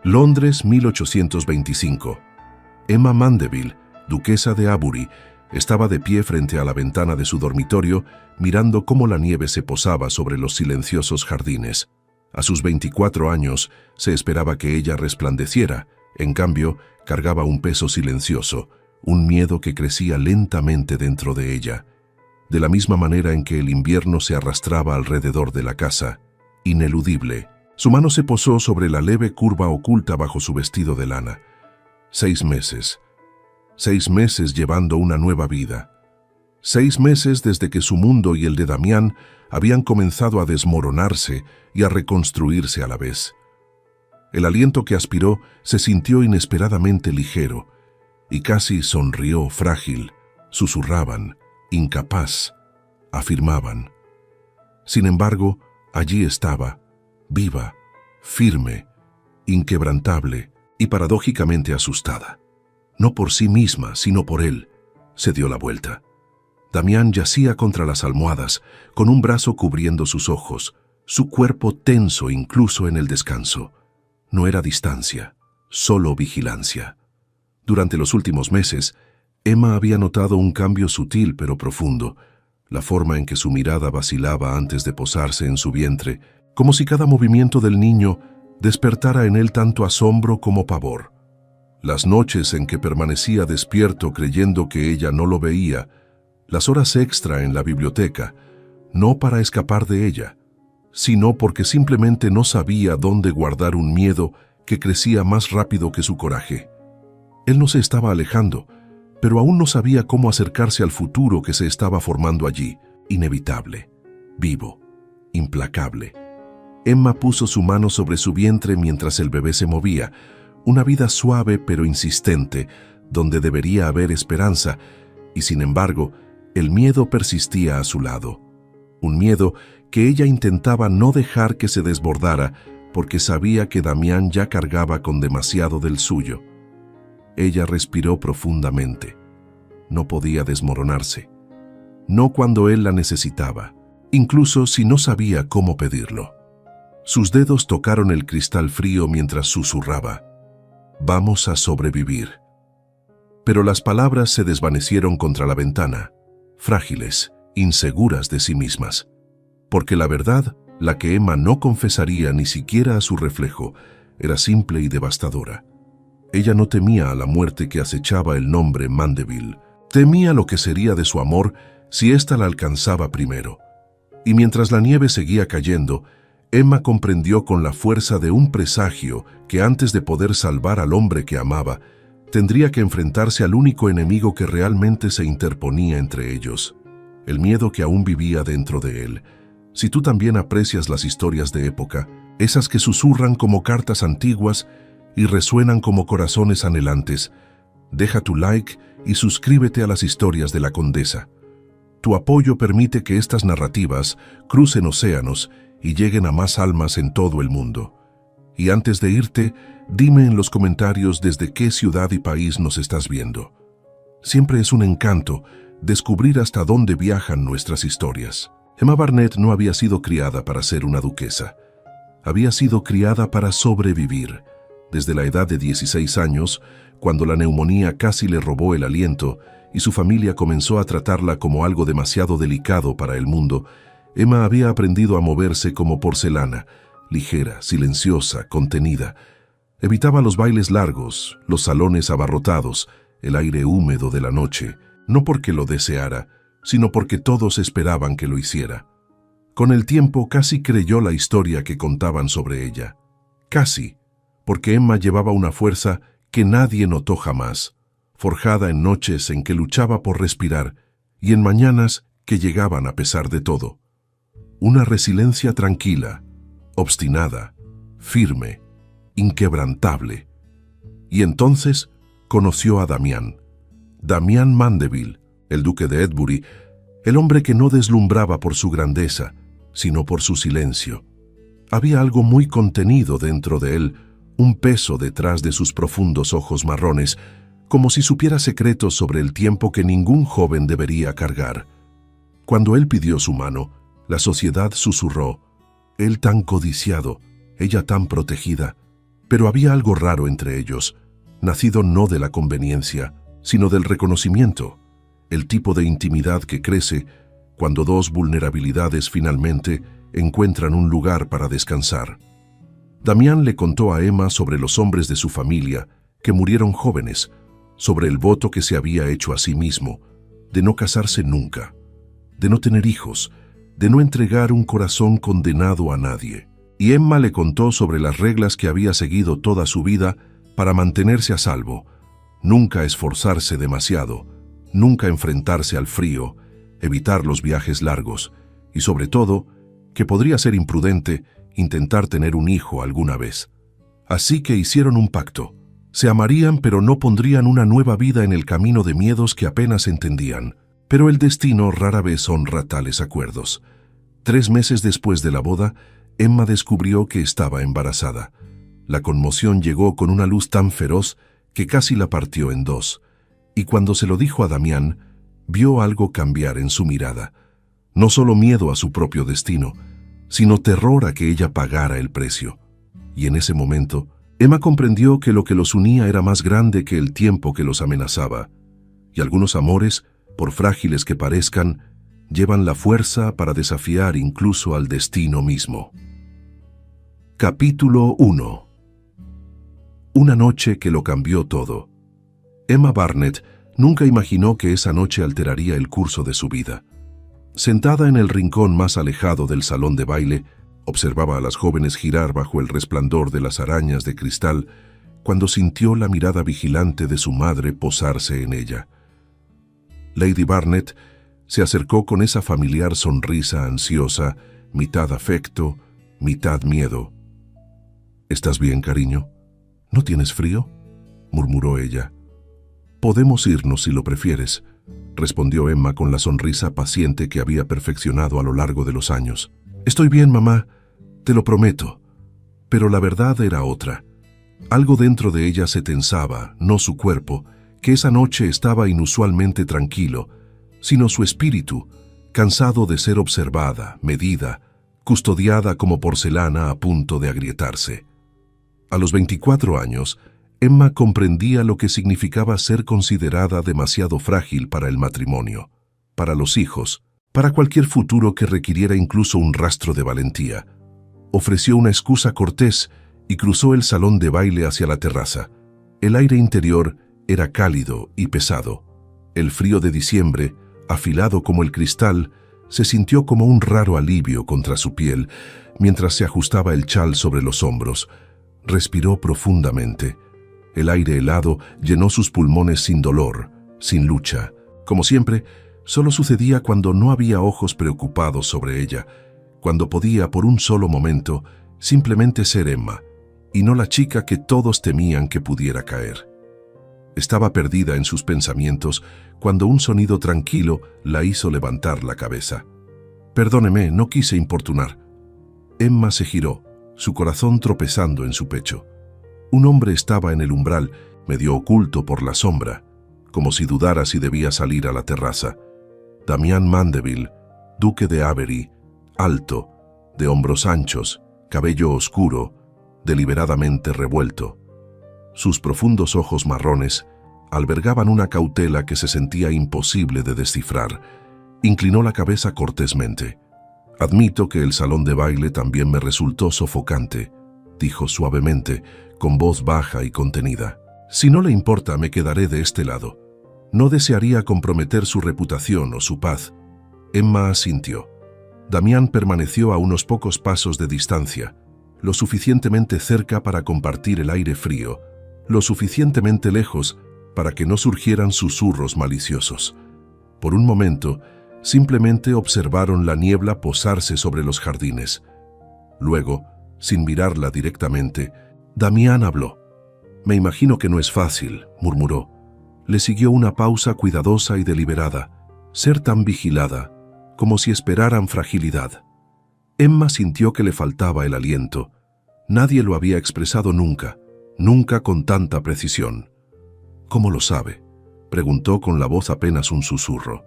Londres, 1825. Emma Mandeville, duquesa de Avebury, estaba de pie frente a la ventana de su dormitorio, mirando cómo la nieve se posaba sobre los silenciosos jardines. A sus 24 años se esperaba que ella resplandeciera, en cambio, cargaba un peso silencioso, un miedo que crecía lentamente dentro de ella. De la misma manera en que el invierno se arrastraba alrededor de la casa, ineludible, su mano se posó sobre la leve curva oculta bajo su vestido de lana. 6 meses. 6 meses llevando una nueva vida. 6 meses desde que su mundo y el de Damián habían comenzado a desmoronarse y a reconstruirse a la vez. El aliento que aspiró se sintió inesperadamente ligero y casi sonrió frágil. Susurraban, incapaz, afirmaban. Sin embargo, allí estaba, viva, firme, inquebrantable y paradójicamente asustada. No por sí misma, sino por él, se dio la vuelta. Damián yacía contra las almohadas, con un brazo cubriendo sus ojos, su cuerpo tenso incluso en el descanso. No era distancia, solo vigilancia. Durante los últimos meses, Emma había notado un cambio sutil pero profundo, la forma en que su mirada vacilaba antes de posarse en su vientre, como si cada movimiento del niño despertara en él tanto asombro como pavor. Las noches en que permanecía despierto creyendo que ella no lo veía, las horas extra en la biblioteca, no para escapar de ella, sino porque simplemente no sabía dónde guardar un miedo que crecía más rápido que su coraje. Él no se estaba alejando, pero aún no sabía cómo acercarse al futuro que se estaba formando allí, inevitable, vivo, implacable. Emma puso su mano sobre su vientre mientras el bebé se movía, una vida suave pero insistente, donde debería haber esperanza, y sin embargo, el miedo persistía a su lado. Un miedo que ella intentaba no dejar que se desbordara porque sabía que Damián ya cargaba con demasiado del suyo. Ella respiró profundamente. No podía desmoronarse. No cuando él la necesitaba, incluso si no sabía cómo pedirlo. Sus dedos tocaron el cristal frío mientras susurraba: «Vamos a sobrevivir». Pero las palabras se desvanecieron contra la ventana, frágiles, inseguras de sí mismas. Porque la verdad, la que Emma no confesaría ni siquiera a su reflejo, era simple y devastadora. Ella no temía a la muerte que acechaba el nombre Mandeville. Temía lo que sería de su amor si ésta la alcanzaba primero. Y mientras la nieve seguía cayendo, Emma comprendió con la fuerza de un presagio que antes de poder salvar al hombre que amaba, tendría que enfrentarse al único enemigo que realmente se interponía entre ellos, el miedo que aún vivía dentro de él. Si tú también aprecias las historias de época, esas que susurran como cartas antiguas y resuenan como corazones anhelantes, deja tu like y suscríbete a las historias de la Condesa. Tu apoyo permite que estas narrativas crucen océanos y lleguen a más almas en todo el mundo. Y antes de irte, dime en los comentarios desde qué ciudad y país nos estás viendo. Siempre es un encanto descubrir hasta dónde viajan nuestras historias. Emma Barnett no había sido criada para ser una duquesa. Había sido criada para sobrevivir. Desde la edad de 16 años, cuando la neumonía casi le robó el aliento y su familia comenzó a tratarla como algo demasiado delicado para el mundo, Emma había aprendido a moverse como porcelana, ligera, silenciosa, contenida. Evitaba los bailes largos, los salones abarrotados, el aire húmedo de la noche, no porque lo deseara, sino porque todos esperaban que lo hiciera. Con el tiempo casi creyó la historia que contaban sobre ella. Casi, porque Emma llevaba una fuerza que nadie notó jamás, forjada en noches en que luchaba por respirar y en mañanas que llegaban a pesar de todo. Una resiliencia tranquila, obstinada, firme, inquebrantable. Y entonces conoció a Damián. Damián Mandeville, el duque de Avebury, el hombre que no deslumbraba por su grandeza, sino por su silencio. Había algo muy contenido dentro de él, un peso detrás de sus profundos ojos marrones, como si supiera secretos sobre el tiempo que ningún joven debería cargar. Cuando él pidió su mano, la sociedad susurró: él tan codiciado, ella tan protegida. Pero había algo raro entre ellos, nacido no de la conveniencia, sino del reconocimiento, el tipo de intimidad que crece cuando dos vulnerabilidades finalmente encuentran un lugar para descansar. Damián le contó a Emma sobre los hombres de su familia que murieron jóvenes, sobre el voto que se había hecho a sí mismo, de no casarse nunca, de no tener hijos, de no entregar un corazón condenado a nadie. Y Emma le contó sobre las reglas que había seguido toda su vida para mantenerse a salvo, nunca esforzarse demasiado, nunca enfrentarse al frío, evitar los viajes largos y, sobre todo, que podría ser imprudente intentar tener un hijo alguna vez. Así que hicieron un pacto. Se amarían, pero no pondrían una nueva vida en el camino de miedos que apenas entendían. Pero el destino rara vez honra tales acuerdos. 3 meses después de la boda, Emma descubrió que estaba embarazada. La conmoción llegó con una luz tan feroz que casi la partió en dos. Y cuando se lo dijo a Damián, vio algo cambiar en su mirada. No solo miedo a su propio destino, sino terror a que ella pagara el precio. Y en ese momento, Emma comprendió que lo que los unía era más grande que el tiempo que los amenazaba. Y algunos amores, por frágiles que parezcan, llevan la fuerza para desafiar incluso al destino mismo. Capítulo 1. Una noche que lo cambió todo. Emma Barnett nunca imaginó que esa noche alteraría el curso de su vida. Sentada en el rincón más alejado del salón de baile, observaba a las jóvenes girar bajo el resplandor de las arañas de cristal cuando sintió la mirada vigilante de su madre posarse en ella. Lady Barnett se acercó con esa familiar sonrisa ansiosa, mitad afecto, mitad miedo. «¿Estás bien, cariño? ¿No tienes frío?», murmuró ella. «Podemos irnos si lo prefieres», respondió Emma con la sonrisa paciente que había perfeccionado a lo largo de los años. «Estoy bien, mamá, te lo prometo». Pero la verdad era otra. Algo dentro de ella se tensaba, no su cuerpo, que esa noche estaba inusualmente tranquilo, sino su espíritu, cansado de ser observada, medida, custodiada como porcelana a punto de agrietarse. A los 24 años, Emma comprendía lo que significaba ser considerada demasiado frágil para el matrimonio, para los hijos, para cualquier futuro que requiriera incluso un rastro de valentía. Ofreció una excusa cortés y cruzó el salón de baile hacia la terraza. El aire interior era cálido y pesado. El frío de diciembre, afilado como el cristal, se sintió como un raro alivio contra su piel mientras se ajustaba el chal sobre los hombros. Respiró profundamente. El aire helado llenó sus pulmones sin dolor, sin lucha. Como siempre, solo sucedía cuando no había ojos preocupados sobre ella, cuando podía, por un solo momento, simplemente ser Emma, y no la chica que todos temían que pudiera caer. Estaba perdida en sus pensamientos cuando un sonido tranquilo la hizo levantar la cabeza. «Perdóneme, no quise importunar». Emma se giró, su corazón tropezando en su pecho. Un hombre estaba en el umbral, medio oculto por la sombra, como si dudara si debía salir a la terraza. Damián Mandeville, duque de Avery, alto, de hombros anchos, cabello oscuro, deliberadamente revuelto. Sus profundos ojos marrones albergaban una cautela que se sentía imposible de descifrar. Inclinó la cabeza cortésmente. «Admito que el salón de baile también me resultó sofocante», dijo suavemente, con voz baja y contenida. «Si no le importa, me quedaré de este lado. No desearía comprometer su reputación o su paz». Emma asintió. Damián permaneció a unos pocos pasos de distancia, lo suficientemente cerca para compartir el aire frío, lo suficientemente lejos para que no surgieran susurros maliciosos. Por un momento, simplemente observaron la niebla posarse sobre los jardines. Luego, sin mirarla directamente, Damián habló. «Me imagino que no es fácil», murmuró. Le siguió una pausa cuidadosa y deliberada, ser tan vigilada, como si esperaran fragilidad. Emma sintió que le faltaba el aliento. Nadie lo había expresado nunca, nunca con tanta precisión. «¿Cómo lo sabe?», preguntó con la voz apenas un susurro.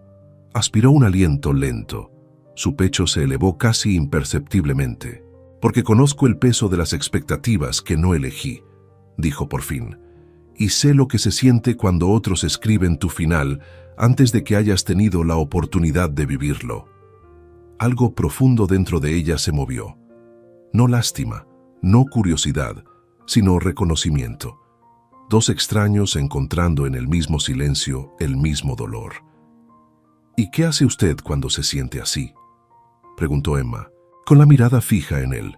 Aspiró un aliento lento. Su pecho se elevó casi imperceptiblemente. «Porque conozco el peso de las expectativas que no elegí», dijo por fin, y sé lo que se siente cuando otros escriben tu final antes de que hayas tenido la oportunidad de vivirlo. Algo profundo dentro de ella se movió. No lástima, no curiosidad, sino reconocimiento. Dos extraños encontrando en el mismo silencio el mismo dolor. ¿Y qué hace usted cuando se siente así?, preguntó Emma, con la mirada fija en él.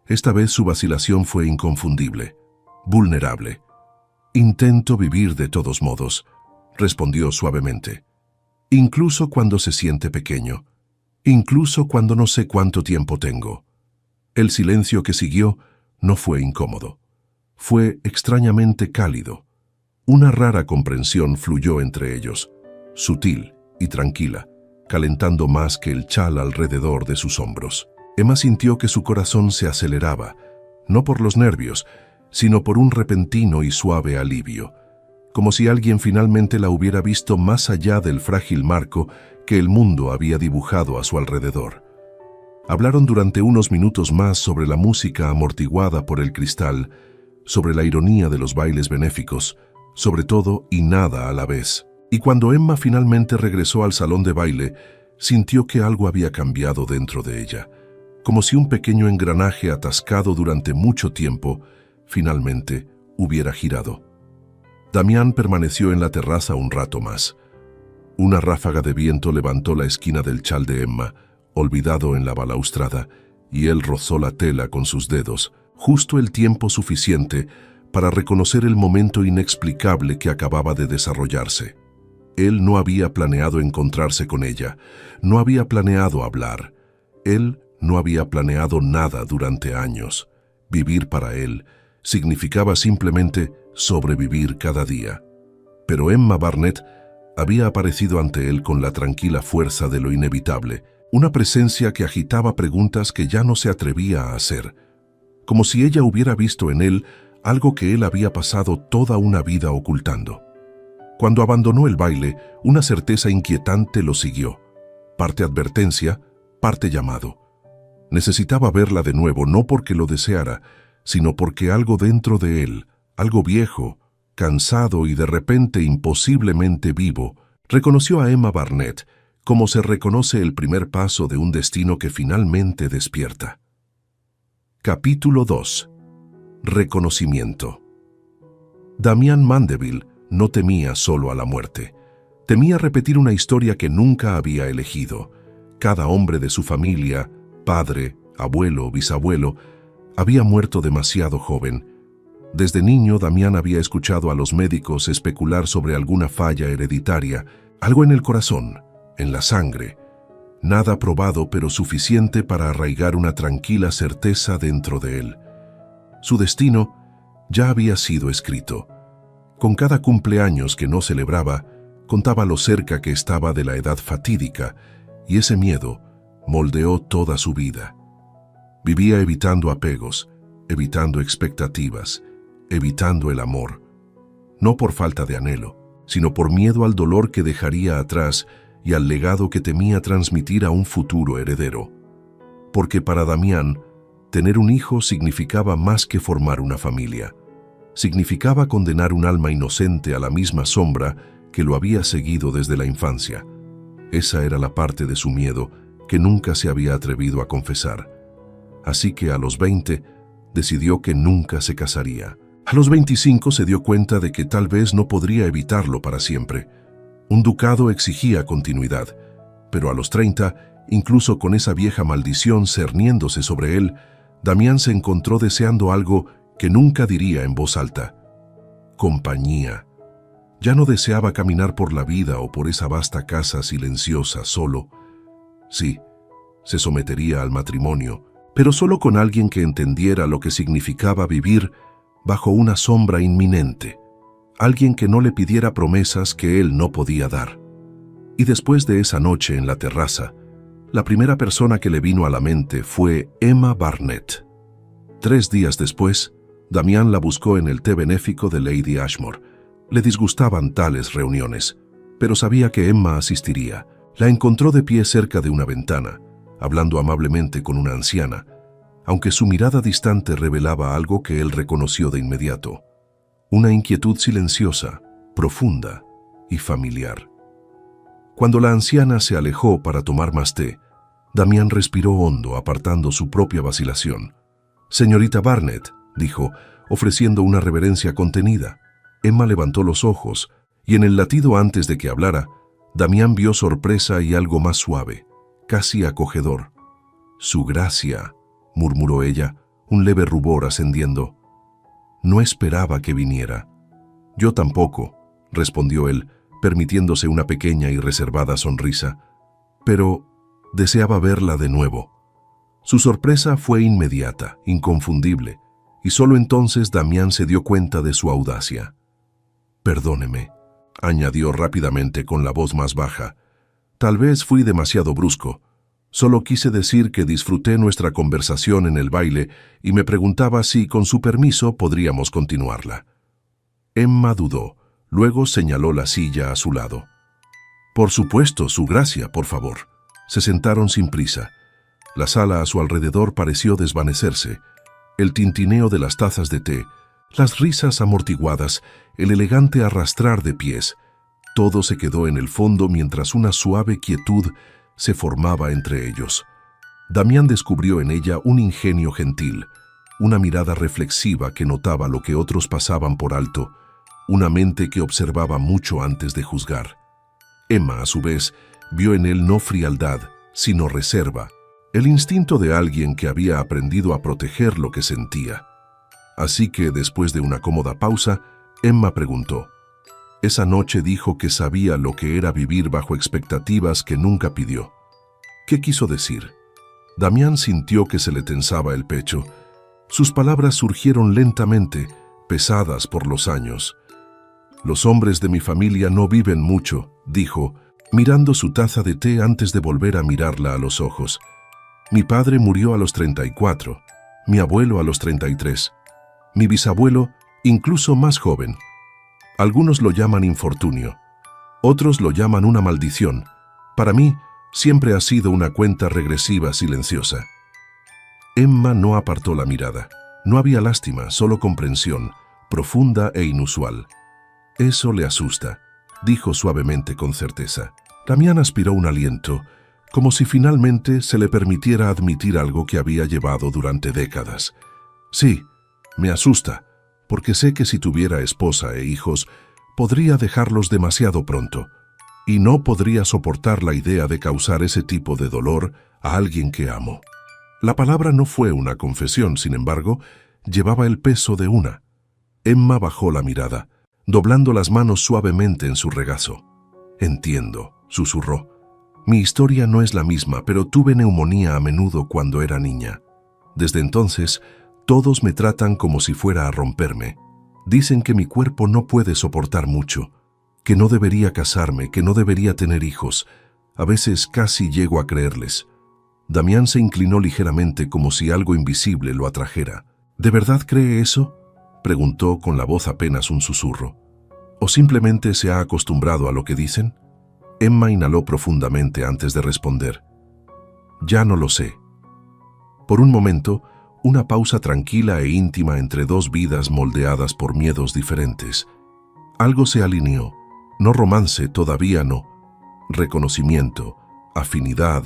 Esta vez su vacilación fue inconfundible, vulnerable. Intento vivir de todos modos, respondió suavemente. Incluso cuando se siente pequeño, incluso cuando no sé cuánto tiempo tengo. El silencio que siguió no fue incómodo. Fue extrañamente cálido. Una rara comprensión fluyó entre ellos, sutil y tranquila, calentando más que el chal alrededor de sus hombros. Emma sintió que su corazón se aceleraba, no por los nervios, sino por un repentino y suave alivio, como si alguien finalmente la hubiera visto más allá del frágil marco que el mundo había dibujado a su alrededor. Hablaron durante unos minutos más sobre la música amortiguada por el cristal, sobre la ironía de los bailes benéficos, sobre todo y nada a la vez. Y cuando Emma finalmente regresó al salón de baile, sintió que algo había cambiado dentro de ella, como si un pequeño engranaje atascado durante mucho tiempo, finalmente hubiera girado. Damián permaneció en la terraza un rato más. Una ráfaga de viento levantó la esquina del chal de Emma, olvidado en la balaustrada, y él rozó la tela con sus dedos, justo el tiempo suficiente para reconocer el momento inexplicable que acababa de desarrollarse. Él no había planeado encontrarse con ella, no había planeado hablar. Él no había planeado nada durante años. Vivir para él significaba simplemente sobrevivir cada día. Pero Emma Barnett había aparecido ante él con la tranquila fuerza de lo inevitable, una presencia que agitaba preguntas que ya no se atrevía a hacer, como si ella hubiera visto en él algo que él había pasado toda una vida ocultando. Cuando abandonó el baile, una certeza inquietante lo siguió, parte advertencia, parte llamado. Necesitaba verla de nuevo, no porque lo deseara, sino porque algo dentro de él, algo viejo, cansado y de repente imposiblemente vivo, reconoció a Emma Barnett como se reconoce el primer paso de un destino que finalmente despierta. Capítulo 2. Reconocimiento. Damián Mandeville no temía solo a la muerte. Temía repetir una historia que nunca había elegido. Cada hombre de su familia, padre, abuelo, bisabuelo, había muerto demasiado joven. Desde niño, Damián había escuchado a los médicos especular sobre alguna falla hereditaria, algo en el corazón, en la sangre. Nada probado, pero suficiente para arraigar una tranquila certeza dentro de él. Su destino ya había sido escrito. Con cada cumpleaños que no celebraba, contaba lo cerca que estaba de la edad fatídica, y ese miedo moldeó toda su vida. Vivía evitando apegos, evitando expectativas, evitando el amor. No por falta de anhelo, sino por miedo al dolor que dejaría atrás y al legado que temía transmitir a un futuro heredero. Porque para Damián, tener un hijo significaba más que formar una familia. Significaba condenar un alma inocente a la misma sombra que lo había seguido desde la infancia. Esa era la parte de su miedo que nunca se había atrevido a confesar. Así que a los 20 decidió que nunca se casaría. A los 25 se dio cuenta de que tal vez no podría evitarlo para siempre. Un ducado exigía continuidad, pero a los 30, incluso con esa vieja maldición cerniéndose sobre él, Damián se encontró deseando algo que nunca diría en voz alta: compañía. Ya no deseaba caminar por la vida o por esa vasta casa silenciosa solo. Sí, se sometería al matrimonio, pero solo con alguien que entendiera lo que significaba vivir bajo una sombra inminente. Alguien que no le pidiera promesas que él no podía dar. Y después de esa noche en la terraza, la primera persona que le vino a la mente fue Emma Barnett. 3 días después, Damián la buscó en el té benéfico de Lady Ashmore. Le disgustaban tales reuniones, pero sabía que Emma asistiría. La encontró de pie cerca de una ventana, hablando amablemente con una anciana. aunque su mirada distante revelaba algo que él reconoció de inmediato. Una inquietud silenciosa, profunda y familiar. Cuando la anciana se alejó para tomar más té, Damián respiró hondo, apartando su propia vacilación. «Señorita Barnett», dijo, ofreciendo una reverencia contenida. Emma levantó los ojos, y en el latido antes de que hablara, Damián vio sorpresa y algo más suave, casi acogedor. «Su gracia», murmuró ella, un leve rubor ascendiendo. «No esperaba que viniera». «Yo tampoco», respondió él, permitiéndose una pequeña y reservada sonrisa. «Pero deseaba verla de nuevo». Su sorpresa fue inmediata, inconfundible, y solo entonces Damián se dio cuenta de su audacia. «Perdóneme», añadió rápidamente con la voz más baja. «Tal vez fui demasiado brusco. Solo quise decir que disfruté nuestra conversación en el baile y me preguntaba si, con su permiso, podríamos continuarla». Emma dudó, luego señaló la silla a su lado. «Por supuesto, su gracia, por favor». Se sentaron sin prisa. La sala a su alrededor pareció desvanecerse. El tintineo de las tazas de té, las risas amortiguadas, el elegante arrastrar de pies, todo se quedó en el fondo mientras una suave quietud se formaba entre ellos. Damián descubrió en ella un ingenio gentil, una mirada reflexiva que notaba lo que otros pasaban por alto, una mente que observaba mucho antes de juzgar. Emma, a su vez, vio en él no frialdad, sino reserva, el instinto de alguien que había aprendido a proteger lo que sentía. Así que, después de una cómoda pausa, Emma preguntó. Esa noche dijo que sabía lo que era vivir bajo expectativas que nunca pidió. ¿Qué quiso decir? Damián sintió que se le tensaba el pecho. Sus palabras surgieron lentamente, pesadas por los años. «Los hombres de mi familia no viven mucho», dijo, mirando su taza de té antes de volver a mirarla a los ojos. «Mi padre murió a los 34, mi abuelo a los 33, mi bisabuelo incluso más joven. Algunos lo llaman infortunio, otros lo llaman una maldición. Para mí, siempre ha sido una cuenta regresiva silenciosa». Emma no apartó la mirada. No había lástima, solo comprensión, profunda e inusual. «Eso le asusta», dijo suavemente con certeza. Damián aspiró un aliento, como si finalmente se le permitiera admitir algo que había llevado durante décadas. «Sí, me asusta, porque sé que si tuviera esposa e hijos, podría dejarlos demasiado pronto, y no podría soportar la idea de causar ese tipo de dolor a alguien que amo». La palabra no fue una confesión, sin embargo, llevaba el peso de una. Emma bajó la mirada, doblando las manos suavemente en su regazo. «Entiendo», susurró. «Mi historia no es la misma, pero tuve neumonía a menudo cuando era niña. Desde entonces, todos me tratan como si fuera a romperme. Dicen que mi cuerpo no puede soportar mucho, que no debería casarme, que no debería tener hijos. A veces casi llego a creerles». Damián se inclinó ligeramente como si algo invisible lo atrajera. «¿De verdad cree eso?», preguntó con la voz apenas un susurro. «¿O simplemente se ha acostumbrado a lo que dicen?». Emma inhaló profundamente antes de responder. «Ya no lo sé». Por un momento, una pausa tranquila e íntima entre dos vidas moldeadas por miedos diferentes. Algo se alineó. No romance, todavía no. Reconocimiento, afinidad,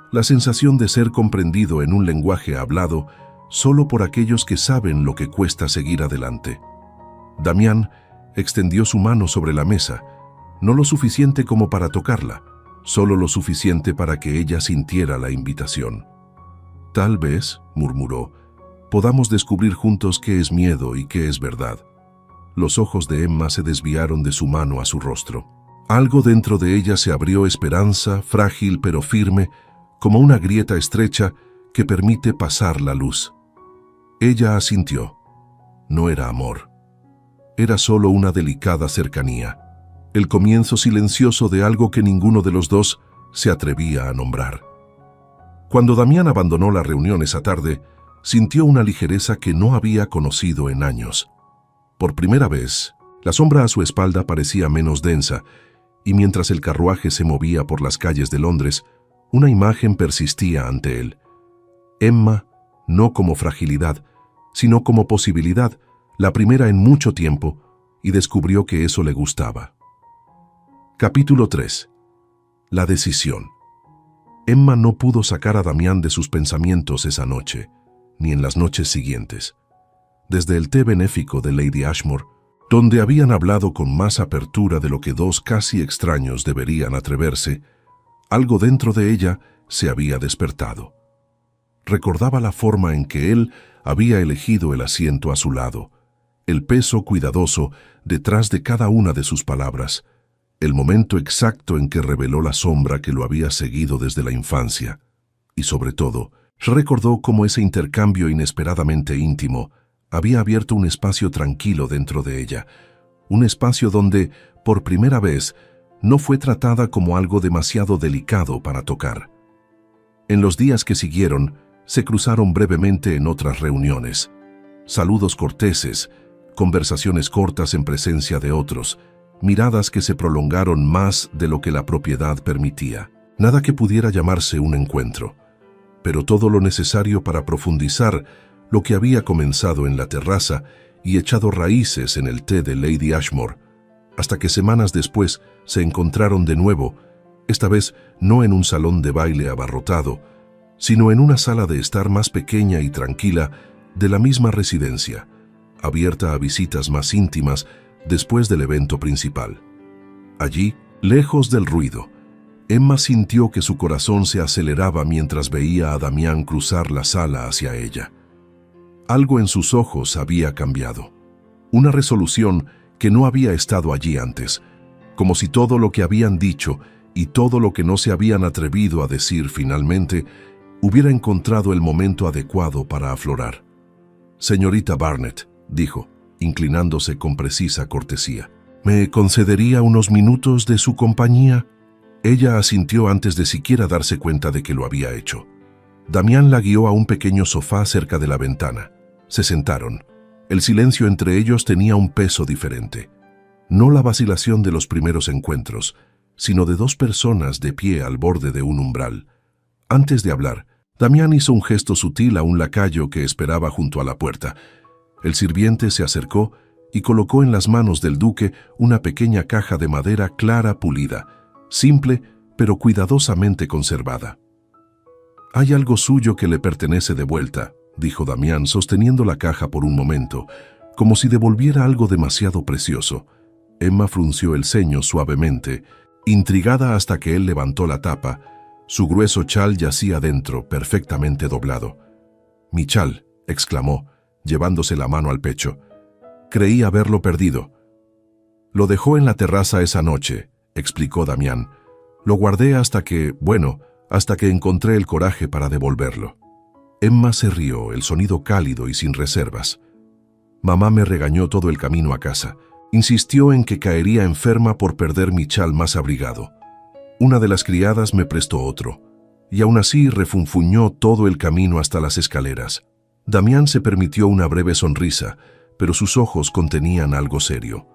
la sensación de ser comprendido en un lenguaje hablado solo por aquellos que saben lo que cuesta seguir adelante. Damián extendió su mano sobre la mesa, no lo suficiente como para tocarla, solo lo suficiente para que ella sintiera la invitación. «Tal vez», murmuró, «podamos descubrir juntos qué es miedo y qué es verdad». Los ojos de Emma se desviaron de su mano a su rostro. Algo dentro de ella se abrió esperanza, frágil pero firme, como una grieta estrecha que permite pasar la luz. Ella asintió. No era amor. Era solo una delicada cercanía, el comienzo silencioso de algo que ninguno de los dos se atrevía a nombrar. Cuando Damián abandonó la reunión esa tarde, sintió una ligereza que no había conocido en años. Por primera vez, la sombra a su espalda parecía menos densa, y mientras el carruaje se movía por las calles de Londres, una imagen persistía ante él. Emma, no como fragilidad, sino como posibilidad, la primera en mucho tiempo, y descubrió que eso le gustaba. Capítulo 3. La decisión. Emma no pudo sacar a Damián de sus pensamientos esa noche, ni en las noches siguientes. Desde el té benéfico de Lady Ashmore, donde habían hablado con más apertura de lo que dos casi extraños deberían atreverse, algo dentro de ella se había despertado. Recordaba la forma en que él había elegido el asiento a su lado, el peso cuidadoso detrás de cada una de sus palabras, el momento exacto en que reveló la sombra que lo había seguido desde la infancia, y sobre todo, recordó cómo ese intercambio inesperadamente íntimo había abierto un espacio tranquilo dentro de ella, un espacio donde, por primera vez, no fue tratada como algo demasiado delicado para tocar. En los días que siguieron, se cruzaron brevemente en otras reuniones. Saludos corteses, conversaciones cortas en presencia de otros, miradas que se prolongaron más de lo que la propiedad permitía. Nada que pudiera llamarse un encuentro, pero todo lo necesario para profundizar lo que había comenzado en la terraza y echado raíces en el té de Lady Ashmore, hasta que semanas después se encontraron de nuevo, esta vez no en un salón de baile abarrotado, sino en una sala de estar más pequeña y tranquila de la misma residencia, abierta a visitas más íntimas después del evento principal. Allí, lejos del ruido, Emma sintió que su corazón se aceleraba mientras veía a Damián cruzar la sala hacia ella. Algo en sus ojos había cambiado. Una resolución que no había estado allí antes, como si todo lo que habían dicho y todo lo que no se habían atrevido a decir finalmente hubiera encontrado el momento adecuado para aflorar. «Señorita Barnett», dijo, inclinándose con precisa cortesía, «¿me concedería unos minutos de su compañía?» Ella asintió antes de siquiera darse cuenta de que lo había hecho. Damián la guió a un pequeño sofá cerca de la ventana. Se sentaron. El silencio entre ellos tenía un peso diferente. No la vacilación de los primeros encuentros, sino de dos personas de pie al borde de un umbral. Antes de hablar, Damián hizo un gesto sutil a un lacayo que esperaba junto a la puerta. El sirviente se acercó y colocó en las manos del duque una pequeña caja de madera clara pulida, simple pero cuidadosamente conservada. «Hay algo suyo que le pertenece de vuelta», dijo Damián, sosteniendo la caja por un momento, como si devolviera algo demasiado precioso. Emma frunció el ceño suavemente, intrigada hasta que él levantó la tapa. Su grueso chal yacía dentro, perfectamente doblado. «Mi chal», exclamó, llevándose la mano al pecho. «Creí haberlo perdido». «Lo dejó en la terraza esa noche», explicó Damián. «Lo guardé hasta que encontré el coraje para devolverlo». Emma se rió, el sonido cálido y sin reservas. «Mamá me regañó todo el camino a casa. Insistió en que caería enferma por perder mi chal más abrigado. Una de las criadas me prestó otro, y aún así refunfuñó todo el camino hasta las escaleras». Damián se permitió una breve sonrisa, pero sus ojos contenían algo serio.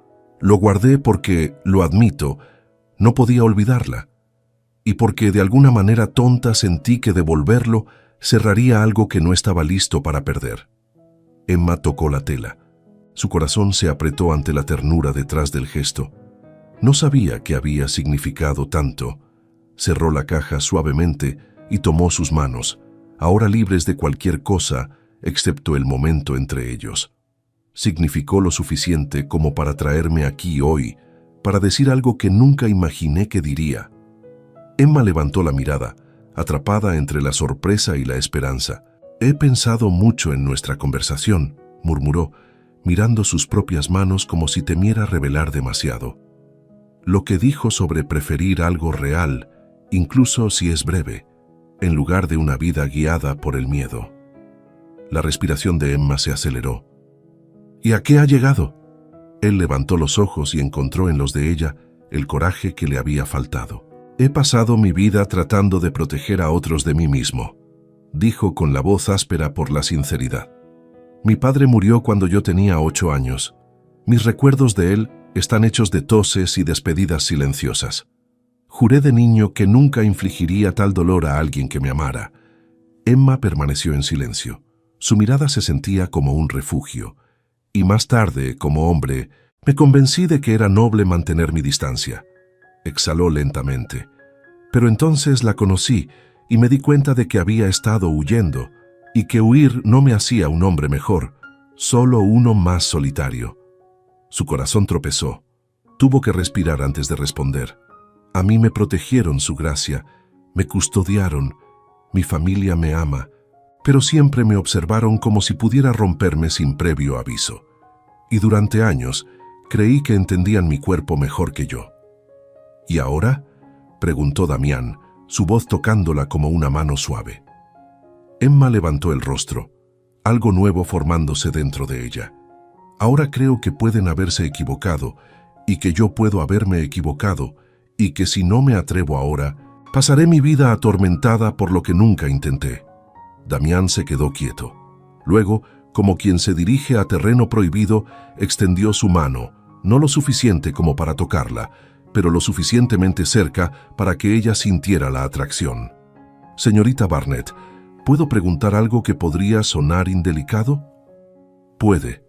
«Lo guardé porque, lo admito, no podía olvidarla, y porque de alguna manera tonta sentí que devolverlo cerraría algo que no estaba listo para perder». Emma tocó la tela. Su corazón se apretó ante la ternura detrás del gesto. No sabía que había significado tanto. Cerró la caja suavemente y tomó sus manos, ahora libres de cualquier cosa excepto el momento entre ellos. «Significó lo suficiente como para traerme aquí hoy, para decir algo que nunca imaginé que diría». Emma levantó la mirada, atrapada entre la sorpresa y la esperanza. «He pensado mucho en nuestra conversación», murmuró, mirando sus propias manos como si temiera revelar demasiado. «Lo que dijo sobre preferir algo real, incluso si es breve, en lugar de una vida guiada por el miedo». La respiración de Emma se aceleró. «¿Y a qué ha llegado?». Él levantó los ojos y encontró en los de ella el coraje que le había faltado. «He pasado mi vida tratando de proteger a otros de mí mismo», dijo con la voz áspera por la sinceridad. «Mi padre murió cuando yo tenía 8 años. Mis recuerdos de él están hechos de toses y despedidas silenciosas. Juré de niño que nunca infligiría tal dolor a alguien que me amara». Emma permaneció en silencio. Su mirada se sentía como un refugio, y más tarde, como hombre, me convencí de que era noble mantener mi distancia. Exhaló lentamente. Pero entonces la conocí y me di cuenta de que había estado huyendo, y que huir no me hacía un hombre mejor, solo uno más solitario. Su corazón tropezó. Tuvo que respirar antes de responder. A mí me protegieron su gracia, me custodiaron, mi familia me ama, pero siempre me observaron como si pudiera romperme sin previo aviso. Y durante años creí que entendían mi cuerpo mejor que yo. ¿Y ahora?, preguntó Damián, su voz tocándola como una mano suave. Emma levantó el rostro, algo nuevo formándose dentro de ella. Ahora creo que pueden haberse equivocado, y que yo puedo haberme equivocado, y que si no me atrevo ahora, pasaré mi vida atormentada por lo que nunca intenté. Damián se quedó quieto. Luego, como quien se dirige a terreno prohibido, extendió su mano, no lo suficiente como para tocarla, pero lo suficientemente cerca para que ella sintiera la atracción. Señorita Barnett, ¿puedo preguntar algo que podría sonar indelicado? Puede.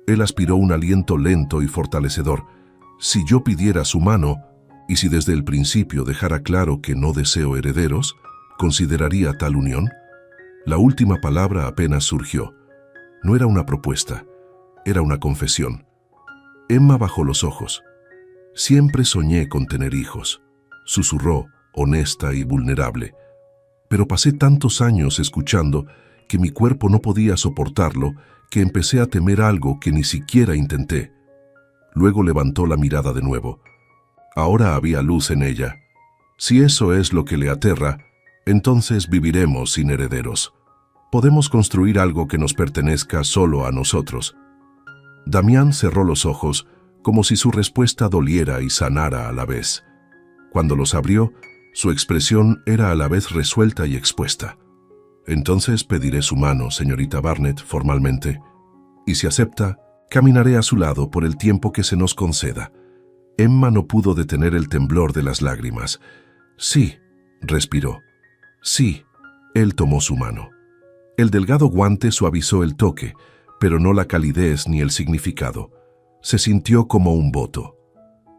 Él aspiró un aliento lento y fortalecedor. Si yo pidiera su mano, y si desde el principio dejara claro que no deseo herederos, ¿consideraría tal unión? La última palabra apenas surgió. No era una propuesta, era una confesión. Emma bajó los ojos. Siempre soñé con tener hijos, susurró, honesta y vulnerable. Pero pasé tantos años escuchando que mi cuerpo no podía soportarlo, que empecé a temer algo que ni siquiera intenté. Luego levantó la mirada de nuevo. Ahora había luz en ella. Si eso es lo que le aterra, entonces viviremos sin herederos. Podemos construir algo que nos pertenezca solo a nosotros. Damián cerró los ojos, como si su respuesta doliera y sanara a la vez. Cuando los abrió, su expresión era a la vez resuelta y expuesta. Entonces pediré su mano, señorita Barnett, formalmente. Y si acepta, caminaré a su lado por el tiempo que se nos conceda. Emma no pudo detener el temblor de las lágrimas. Sí, respiró. Sí, él tomó su mano. El delgado guante suavizó el toque, pero no la calidez ni el significado. Se sintió como un voto.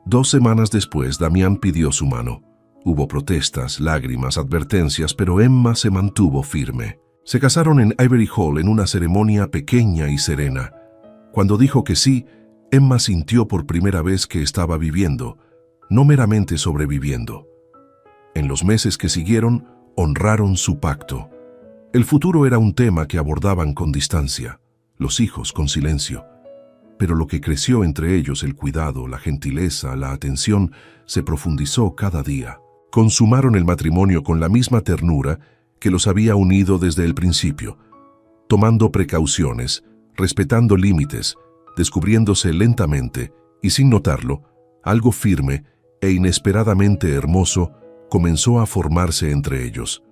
2 semanas después, Damián pidió su mano. Hubo protestas, lágrimas, advertencias, pero Emma se mantuvo firme. Se casaron en Ivory Hall en una ceremonia pequeña y serena. Cuando dijo que sí, Emma sintió por primera vez que estaba viviendo, no meramente sobreviviendo. En los meses que siguieron, honraron su pacto. El futuro era un tema que abordaban con distancia, los hijos con silencio. Pero lo que creció entre ellos, el cuidado, la gentileza, la atención, se profundizó cada día. Consumaron el matrimonio con la misma ternura que los había unido desde el principio, tomando precauciones, respetando límites, descubriéndose lentamente y sin notarlo, algo firme e inesperadamente hermoso comenzó a formarse entre ellos.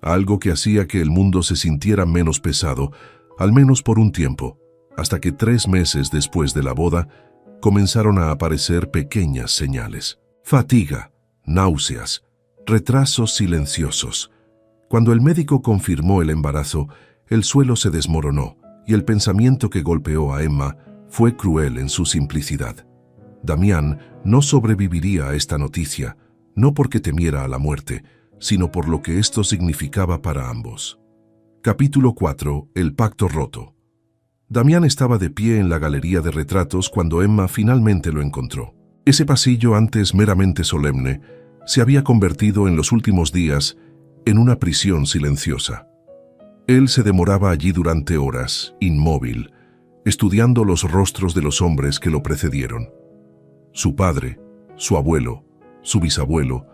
Algo que hacía que el mundo se sintiera menos pesado, al menos por un tiempo, hasta que 3 meses después de la boda comenzaron a aparecer pequeñas señales. Fatiga, náuseas, retrasos silenciosos. Cuando el médico confirmó el embarazo, el suelo se desmoronó y el pensamiento que golpeó a Emma fue cruel en su simplicidad. Damián no sobreviviría a esta noticia, no porque temiera a la muerte, sino por lo que esto significaba para ambos. Capítulo 4. El pacto roto. Damián estaba de pie en la galería de retratos cuando Emma finalmente lo encontró. Ese pasillo, antes meramente solemne, se había convertido en los últimos días en una prisión silenciosa. Él se demoraba allí durante horas, inmóvil, estudiando los rostros de los hombres que lo precedieron. Su padre, su abuelo, su bisabuelo,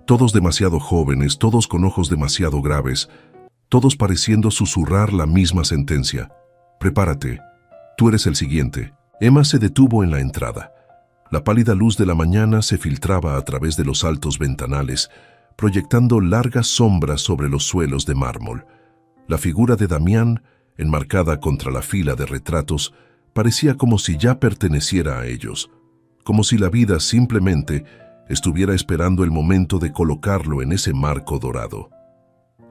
todos demasiado jóvenes, todos con ojos demasiado graves, todos pareciendo susurrar la misma sentencia. «Prepárate, tú eres el siguiente». Emma se detuvo en la entrada. La pálida luz de la mañana se filtraba a través de los altos ventanales, proyectando largas sombras sobre los suelos de mármol. La figura de Damián, enmarcada contra la fila de retratos, parecía como si ya perteneciera a ellos, como si la vida simplemente estuviera esperando el momento de colocarlo en ese marco dorado.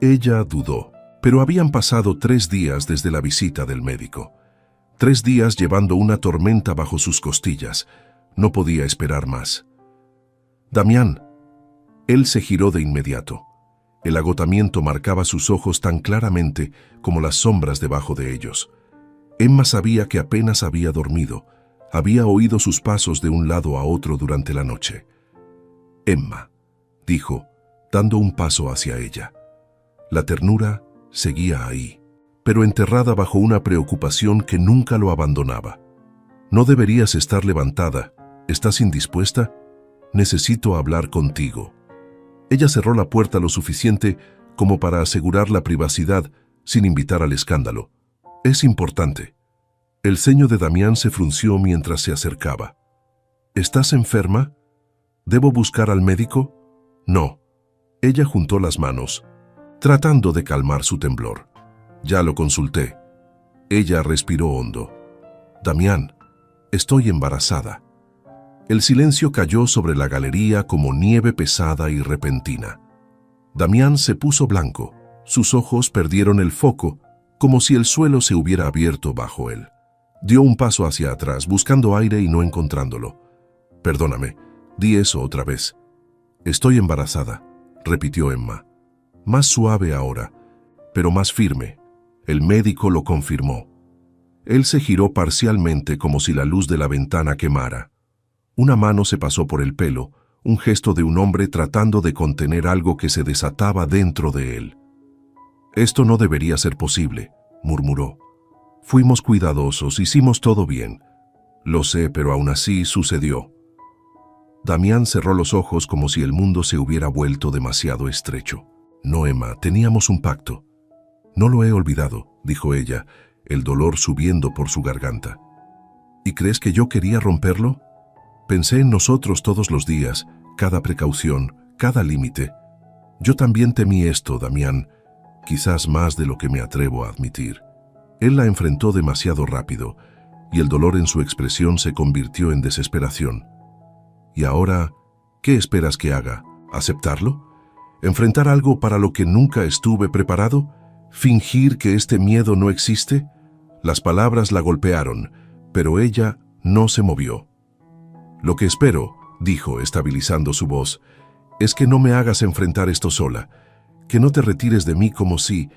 Ella dudó. Pero habían pasado 3 días desde la visita del médico. 3 días llevando una tormenta bajo sus costillas. No podía esperar más. Damián. Él se giró de inmediato. El agotamiento marcaba sus ojos tan claramente como las sombras debajo de ellos. Emma sabía que apenas había dormido. Había oído sus pasos de un lado a otro durante la noche. Emma, dijo, dando un paso hacia ella. La ternura seguía ahí, pero enterrada bajo una preocupación que nunca lo abandonaba. No deberías estar levantada. ¿Estás indispuesta? Necesito hablar contigo. Ella cerró la puerta lo suficiente como para asegurar la privacidad sin invitar al escándalo. Es importante. El ceño de Damián se frunció mientras se acercaba. ¿Estás enferma? ¿Debo buscar al médico? No. Ella juntó las manos, tratando de calmar su temblor. Ya lo consulté. Ella respiró hondo. Damián, estoy embarazada. El silencio cayó sobre la galería como nieve pesada y repentina. Damián se puso blanco. Sus ojos perdieron el foco, como si el suelo se hubiera abierto bajo él. Dio un paso hacia atrás, buscando aire y no encontrándolo. Perdóname, di eso otra vez. Estoy embarazada, repitió Emma. Más suave ahora, pero más firme. El médico lo confirmó. Él se giró parcialmente como si la luz de la ventana quemara. Una mano se pasó por el pelo, un gesto de un hombre tratando de contener algo que se desataba dentro de él. Esto no debería ser posible, murmuró. Fuimos cuidadosos, hicimos todo bien. Lo sé, pero aún así sucedió. Damián cerró los ojos como si el mundo se hubiera vuelto demasiado estrecho. No, Emma, teníamos un pacto. No lo he olvidado, dijo ella, el dolor subiendo por su garganta. ¿Y crees que yo quería romperlo? Pensé en nosotros todos los días, cada precaución, cada límite. Yo también temí esto, Damián, quizás más de lo que me atrevo a admitir. Él la enfrentó demasiado rápido, y el dolor en su expresión se convirtió en desesperación. ¿Y ahora, qué esperas que haga? ¿Aceptarlo? ¿Enfrentar algo para lo que nunca estuve preparado? ¿Fingir que este miedo no existe? Las palabras la golpearon, pero ella no se movió. Lo que espero, dijo, estabilizando su voz, es que no me hagas enfrentar esto sola, que no te retires de mí como si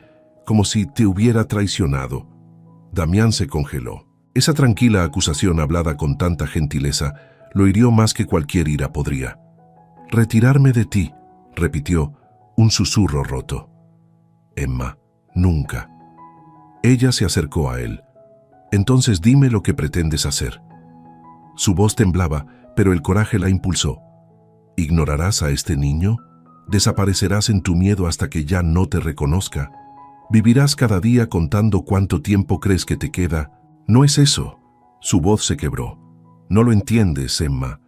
te hubiera traicionado. Damián se congeló. Esa tranquila acusación hablada con tanta gentileza lo hirió más que cualquier ira podría. Retirarme de ti, repitió, un susurro roto. Emma, nunca. Ella se acercó a él. Entonces dime lo que pretendes hacer. Su voz temblaba, pero el coraje la impulsó. ¿Ignorarás a este niño? ¿Desaparecerás en tu miedo hasta que ya no te reconozca? ¿Vivirás cada día contando cuánto tiempo crees que te queda? No es eso. Su voz se quebró. No lo entiendes, Emma.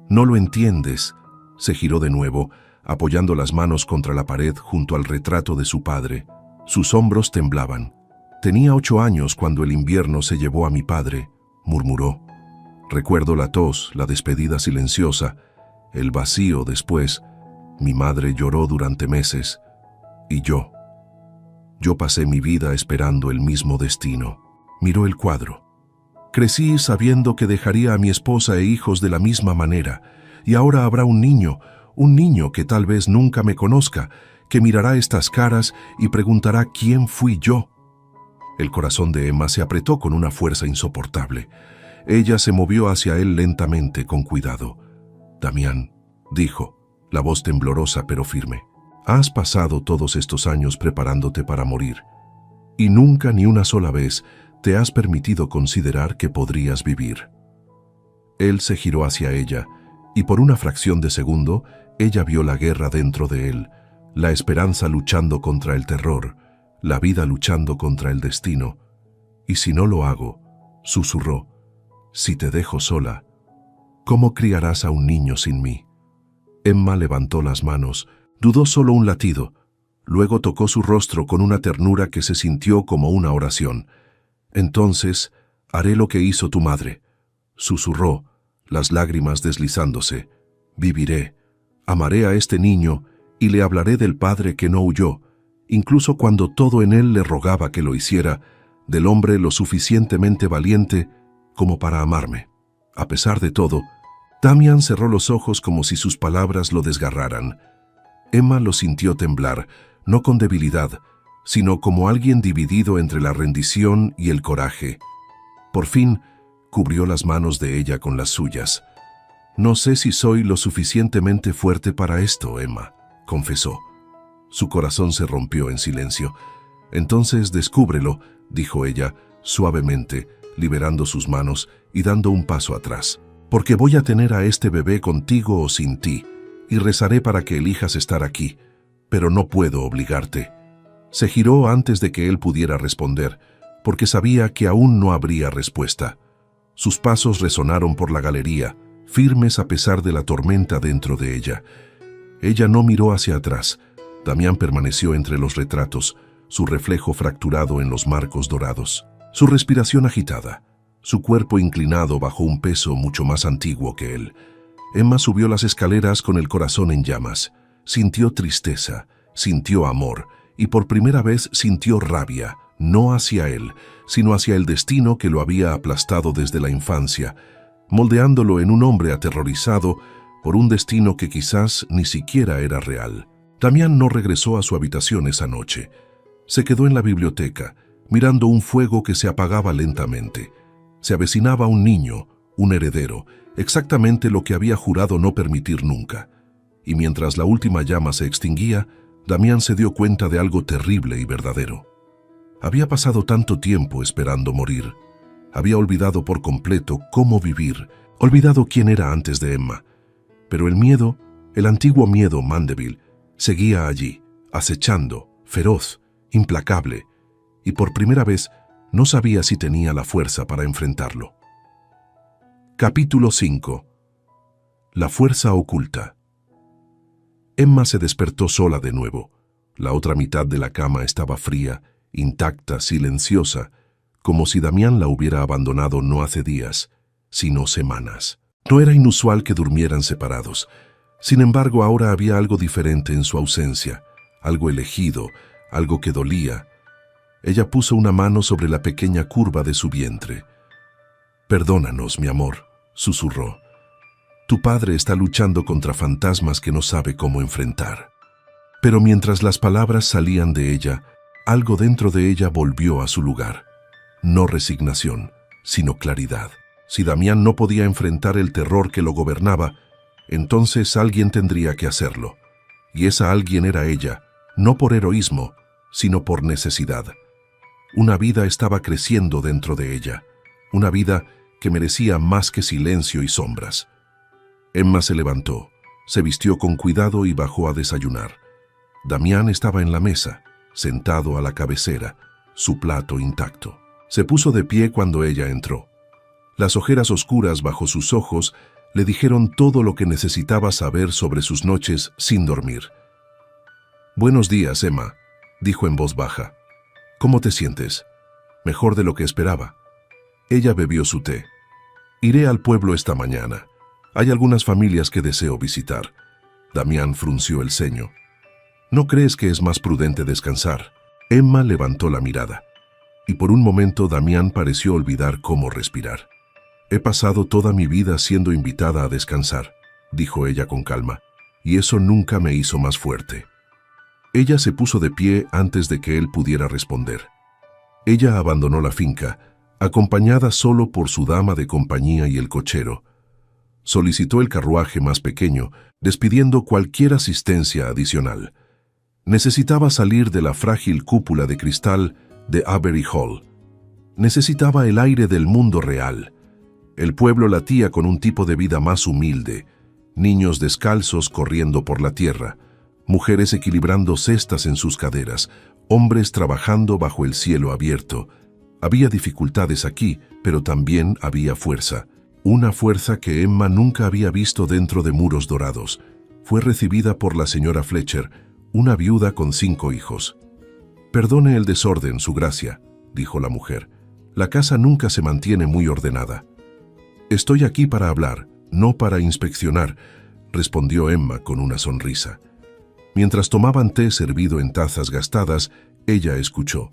No lo entiendes. Se giró de nuevo, apoyando las manos contra la pared junto al retrato de su padre. Sus hombros temblaban. Tenía 8 años cuando el invierno se llevó a mi padre, murmuró. Recuerdo la tos, la despedida silenciosa, el vacío después. Mi madre lloró durante meses. Y yo pasé mi vida esperando el mismo destino. Miró el cuadro. Crecí sabiendo que dejaría a mi esposa e hijos de la misma manera, y ahora habrá un niño que tal vez nunca me conozca, que mirará estas caras y preguntará quién fui yo. El corazón de Emma se apretó con una fuerza insoportable. Ella se movió hacia él lentamente, con cuidado. Damián, dijo, la voz temblorosa pero firme. Has pasado todos estos años preparándote para morir, y nunca ni una sola vez te has permitido considerar que podrías vivir. Él se giró hacia ella, y por una fracción de segundo, ella vio la guerra dentro de él, la esperanza luchando contra el terror, la vida luchando contra el destino. Y si no lo hago, susurró, si te dejo sola, ¿cómo criarás a un niño sin mí? Emma levantó las manos, dudó solo un latido, luego tocó su rostro con una ternura que se sintió como una oración. Entonces, haré lo que hizo tu madre, susurró, las lágrimas deslizándose. Viviré, amaré a este niño y le hablaré del padre que no huyó, incluso cuando todo en él le rogaba que lo hiciera, del hombre lo suficientemente valiente como para amarme. A pesar de todo, Damián cerró los ojos como si sus palabras lo desgarraran. Emma lo sintió temblar, no con debilidad, sino como alguien dividido entre la rendición y el coraje. Por fin, cubrió las manos de ella con las suyas. «No sé si soy lo suficientemente fuerte para esto, Emma», confesó. Su corazón se rompió en silencio. «Entonces descúbrelo», dijo ella, suavemente, liberando sus manos y dando un paso atrás. «Porque voy a tener a este bebé contigo o sin ti, y rezaré para que elijas estar aquí, pero no puedo obligarte». Se giró antes de que él pudiera responder, porque sabía que aún no habría respuesta. Sus pasos resonaron por la galería, firmes a pesar de la tormenta dentro de ella. Ella no miró hacia atrás. Damián permaneció entre los retratos, su reflejo fracturado en los marcos dorados, su respiración agitada, su cuerpo inclinado bajo un peso mucho más antiguo que él. Emma subió las escaleras con el corazón en llamas. Sintió tristeza, sintió amor, y por primera vez sintió rabia, no hacia él, sino hacia el destino que lo había aplastado desde la infancia, moldeándolo en un hombre aterrorizado por un destino que quizás ni siquiera era real. Damián no regresó a su habitación esa noche. Se quedó en la biblioteca, mirando un fuego que se apagaba lentamente. Se avecinaba un niño, un heredero, exactamente lo que había jurado no permitir nunca. Y mientras la última llama se extinguía, Damián se dio cuenta de algo terrible y verdadero. Había pasado tanto tiempo esperando morir. Había olvidado por completo cómo vivir, olvidado quién era antes de Emma. Pero el miedo, el antiguo miedo Mandeville, seguía allí, acechando, feroz, implacable, y por primera vez no sabía si tenía la fuerza para enfrentarlo. Capítulo 5. La fuerza oculta. Emma se despertó sola de nuevo. La otra mitad de la cama estaba fría, intacta, silenciosa, como si Damián la hubiera abandonado no hace días, sino semanas. No era inusual que durmieran separados. Sin embargo, ahora había algo diferente en su ausencia, algo elegido, algo que dolía. Ella puso una mano sobre la pequeña curva de su vientre. «Perdónanos, mi amor», susurró. «Tu padre está luchando contra fantasmas que no sabe cómo enfrentar». Pero mientras las palabras salían de ella, algo dentro de ella volvió a su lugar. No resignación, sino claridad. Si Damián no podía enfrentar el terror que lo gobernaba, entonces alguien tendría que hacerlo. Y esa alguien era ella, no por heroísmo, sino por necesidad. Una vida estaba creciendo dentro de ella, una vida que merecía más que silencio y sombras. Emma se levantó, se vistió con cuidado y bajó a desayunar. Damián estaba en la mesa, sentado a la cabecera, su plato intacto. Se puso de pie cuando ella entró. Las ojeras oscuras bajo sus ojos le dijeron todo lo que necesitaba saber sobre sus noches sin dormir. «Buenos días, Emma», dijo en voz baja. «¿Cómo te sientes?» «Mejor de lo que esperaba». Ella bebió su té. «Iré al pueblo esta mañana. Hay algunas familias que deseo visitar». Damián frunció el ceño. «¿No crees que es más prudente descansar?» Emma levantó la mirada. Y por un momento Damián pareció olvidar cómo respirar. «He pasado toda mi vida siendo invitada a descansar», dijo ella con calma, «y eso nunca me hizo más fuerte». Ella se puso de pie antes de que él pudiera responder. Ella abandonó la finca, acompañada solo por su dama de compañía y el cochero. Solicitó el carruaje más pequeño, despidiendo cualquier asistencia adicional. Necesitaba salir de la frágil cúpula de cristal de Avery Hall. Necesitaba el aire del mundo real. El pueblo latía con un tipo de vida más humilde, niños descalzos corriendo por la tierra, mujeres equilibrando cestas en sus caderas, hombres trabajando bajo el cielo abierto. Había dificultades aquí, pero también había fuerza. Una fuerza que Emma nunca había visto dentro de muros dorados. Fue recibida por la señora Fletcher, una viuda con 5 hijos. «Perdone el desorden, su gracia», dijo la mujer. «La casa nunca se mantiene muy ordenada». «Estoy aquí para hablar, no para inspeccionar», respondió Emma con una sonrisa. Mientras tomaban té servido en tazas gastadas, ella escuchó.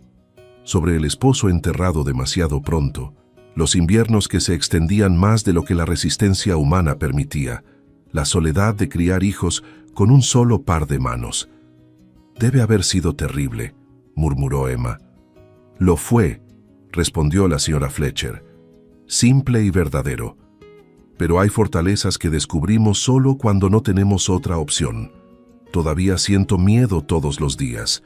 Sobre el esposo enterrado demasiado pronto, los inviernos que se extendían más de lo que la resistencia humana permitía, la soledad de criar hijos con un solo par de manos. «Debe haber sido terrible», murmuró Emma. «Lo fue», respondió la señora Fletcher. «Simple y verdadero. Pero hay fortalezas que descubrimos solo cuando no tenemos otra opción. Todavía siento miedo todos los días.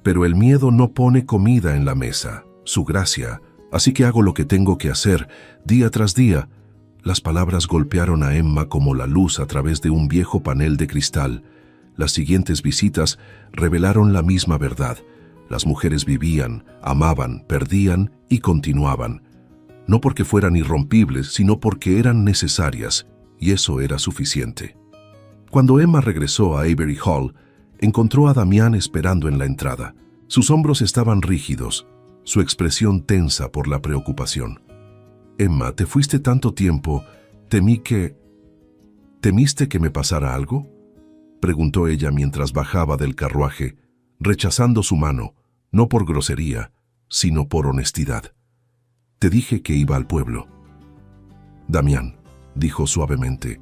Pero el miedo no pone comida en la mesa, su gracia. Así que hago lo que tengo que hacer, día tras día». Las palabras golpearon a Emma como la luz a través de un viejo panel de cristal. Las siguientes visitas revelaron la misma verdad. Las mujeres vivían, amaban, perdían y continuaban. No porque fueran irrompibles, sino porque eran necesarias, y eso era suficiente. Cuando Emma regresó a Avery Hall, encontró a Damián esperando en la entrada. Sus hombros estaban rígidos, su expresión tensa por la preocupación. «Emma, te fuiste tanto tiempo, ¿Temiste que me pasara algo?», preguntó ella mientras bajaba del carruaje, rechazando su mano, no por grosería, sino por honestidad. «Te dije que iba al pueblo». «Damián», dijo suavemente,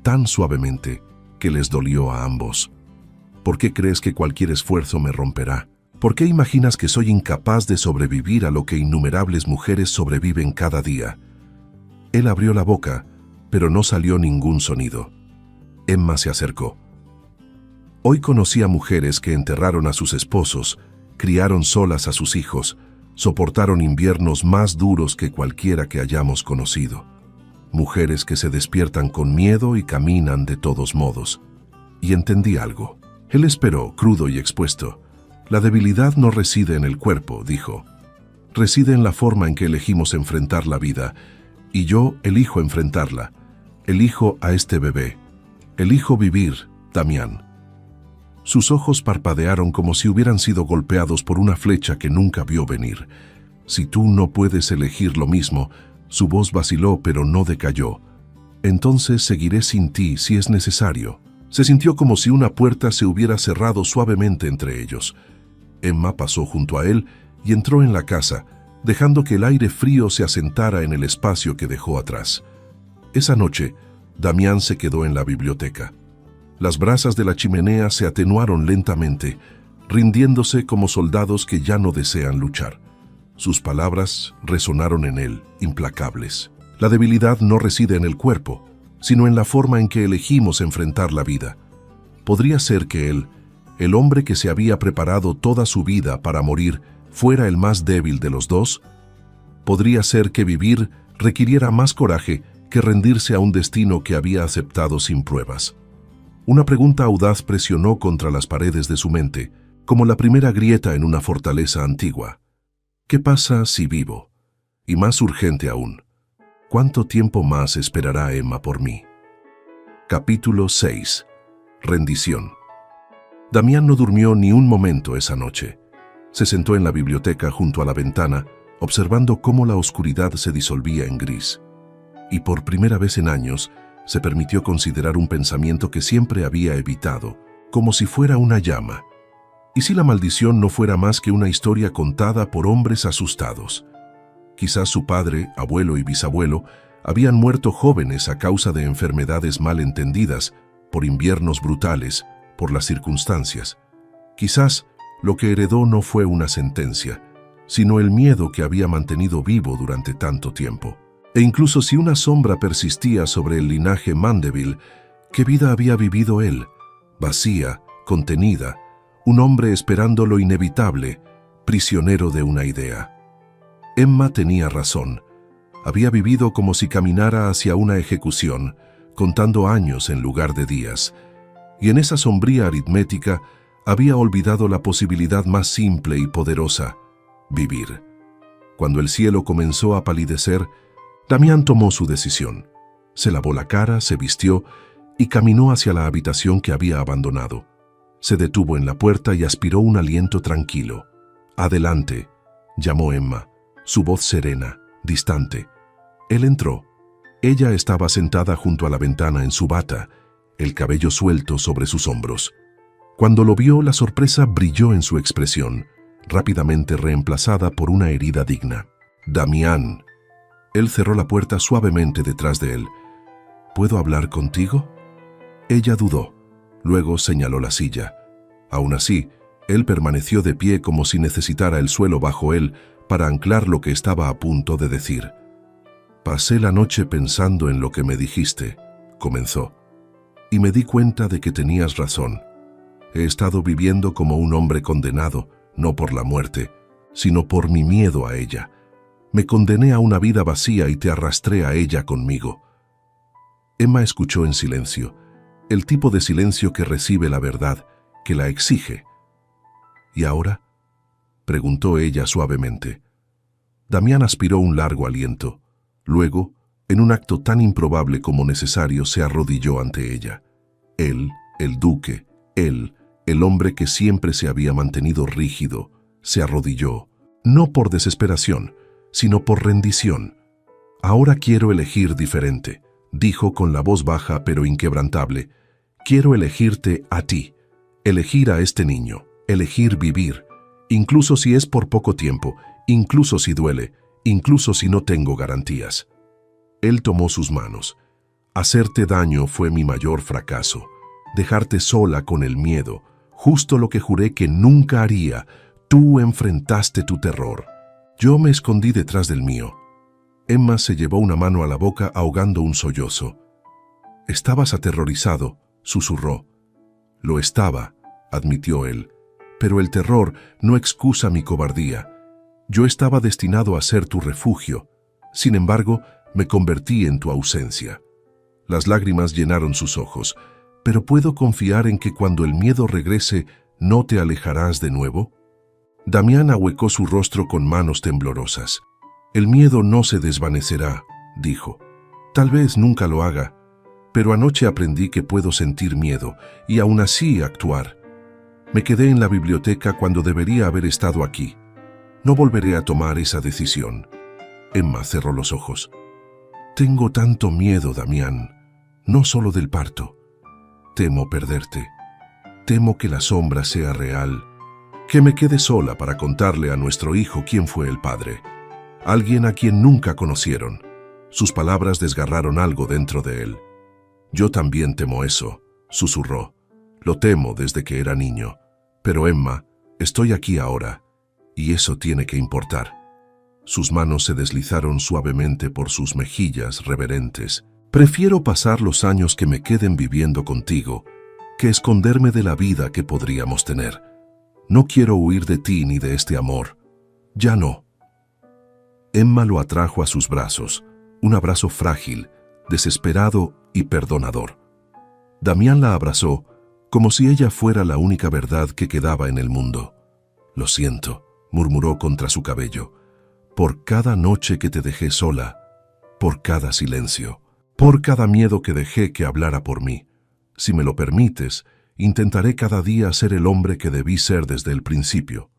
tan suavemente que les dolió a ambos. «¿Por qué crees que cualquier esfuerzo me romperá? ¿Por qué imaginas que soy incapaz de sobrevivir a lo que innumerables mujeres sobreviven cada día?». Él abrió la boca, pero no salió ningún sonido. Emma se acercó. «Hoy conocí a mujeres que enterraron a sus esposos, criaron solas a sus hijos, soportaron inviernos más duros que cualquiera que hayamos conocido. Mujeres que se despiertan con miedo y caminan de todos modos». Y entendí algo. Él esperó, crudo y expuesto. «La debilidad no reside en el cuerpo», dijo. «Reside en la forma en que elegimos enfrentar la vida. Y yo elijo enfrentarla. Elijo a este bebé. Elijo vivir, Damián». Sus ojos parpadearon como si hubieran sido golpeados por una flecha que nunca vio venir. «Si tú no puedes elegir lo mismo», su voz vaciló pero no decayó. «Entonces seguiré sin ti si es necesario». Se sintió como si una puerta se hubiera cerrado suavemente entre ellos. Emma pasó junto a él y entró en la casa, dejando que el aire frío se asentara en el espacio que dejó atrás. Esa noche, Damián se quedó en la biblioteca. Las brasas de la chimenea se atenuaron lentamente, rindiéndose como soldados que ya no desean luchar. Sus palabras resonaron en él, implacables. La debilidad no reside en el cuerpo, sino en la forma en que elegimos enfrentar la vida. Podría ser que él, el hombre que se había preparado toda su vida para morir, fuera el más débil de los dos. Podría ser que vivir requiriera más coraje que rendirse a un destino que había aceptado sin pruebas. Una pregunta audaz presionó contra las paredes de su mente, como la primera grieta en una fortaleza antigua. ¿Qué pasa si vivo? Y más urgente aún, ¿cuánto tiempo más esperará Emma por mí? Capítulo 6. Rendición. Damián no durmió ni un momento esa noche. Se sentó en la biblioteca junto a la ventana, observando cómo la oscuridad se disolvía en gris. Y por primera vez en años, se permitió considerar un pensamiento que siempre había evitado, como si fuera una llama. ¿Y si la maldición no fuera más que una historia contada por hombres asustados? Quizás su padre, abuelo y bisabuelo habían muerto jóvenes a causa de enfermedades mal entendidas, por inviernos brutales, por las circunstancias. Quizás lo que heredó no fue una sentencia, sino el miedo que había mantenido vivo durante tanto tiempo. E incluso si una sombra persistía sobre el linaje Mandeville, ¿qué vida había vivido él? Vacía, contenida, un hombre esperando lo inevitable, prisionero de una idea. Emma tenía razón. Había vivido como si caminara hacia una ejecución, contando años en lugar de días. Y en esa sombría aritmética había olvidado la posibilidad más simple y poderosa: vivir. Cuando el cielo comenzó a palidecer, Damián tomó su decisión. Se lavó la cara, se vistió y caminó hacia la habitación que había abandonado. Se detuvo en la puerta y aspiró un aliento tranquilo. «Adelante», llamó Emma, su voz serena, distante. Él entró. Ella estaba sentada junto a la ventana en su bata, el cabello suelto sobre sus hombros. Cuando lo vio, la sorpresa brilló en su expresión, rápidamente reemplazada por una herida digna. «Damián». Él cerró la puerta suavemente detrás de él. «¿Puedo hablar contigo?». Ella dudó. Luego señaló la silla. Aún así, él permaneció de pie como si necesitara el suelo bajo él para anclar lo que estaba a punto de decir. «Pasé la noche pensando en lo que me dijiste», comenzó, «y me di cuenta de que tenías razón. He estado viviendo como un hombre condenado, no por la muerte, sino por mi miedo a ella. Me condené a una vida vacía y te arrastré a ella conmigo». Emma escuchó en silencio, el tipo de silencio que recibe la verdad, que la exige. «¿Y ahora?», preguntó ella suavemente. Damián aspiró un largo aliento. Luego, en un acto tan improbable como necesario, se arrodilló ante ella. Él, el duque, él, el hombre que siempre se había mantenido rígido, se arrodilló, no por desesperación, sino por rendición. «Ahora quiero elegir diferente», dijo con la voz baja pero inquebrantable. «Quiero elegirte a ti, elegir a este niño, elegir vivir, incluso si es por poco tiempo, incluso si duele, incluso si no tengo garantías». Él tomó sus manos. «Hacerte daño fue mi mayor fracaso. Dejarte sola con el miedo, justo lo que juré que nunca haría. Tú enfrentaste tu terror. Yo me escondí detrás del mío». Emma se llevó una mano a la boca ahogando un sollozo. «Estabas aterrorizado», susurró. «Lo estaba», admitió él, «pero el terror no excusa mi cobardía. Yo estaba destinado a ser tu refugio. Sin embargo, me convertí en tu ausencia». Las lágrimas llenaron sus ojos. «¿Pero puedo confiar en que cuando el miedo regrese, no te alejarás de nuevo?». Damián ahuecó su rostro con manos temblorosas. «El miedo no se desvanecerá», dijo. «Tal vez nunca lo haga, pero anoche aprendí que puedo sentir miedo y aún así actuar. Me quedé en la biblioteca cuando debería haber estado aquí. No volveré a tomar esa decisión». Emma cerró los ojos. «Tengo tanto miedo, Damián, no solo del parto. Temo perderte. Temo que la sombra sea real, que me quede sola para contarle a nuestro hijo quién fue el padre. Alguien a quien nunca conocieron». Sus palabras desgarraron algo dentro de él. «Yo también temo eso», susurró. «Lo temo desde que era niño. Pero Emma, estoy aquí ahora, y eso tiene que importar». Sus manos se deslizaron suavemente por sus mejillas reverentes. «Prefiero pasar los años que me queden viviendo contigo que esconderme de la vida que podríamos tener. No quiero huir de ti ni de este amor. Ya no». Emma lo atrajo a sus brazos, un abrazo frágil, desesperado y perdonador. Damián la abrazó como si ella fuera la única verdad que quedaba en el mundo. «Lo siento», murmuró contra su cabello, «por cada noche que te dejé sola, por cada silencio, por cada miedo que dejé que hablara por mí. Si me lo permites, intentaré cada día ser el hombre que debí ser desde el principio».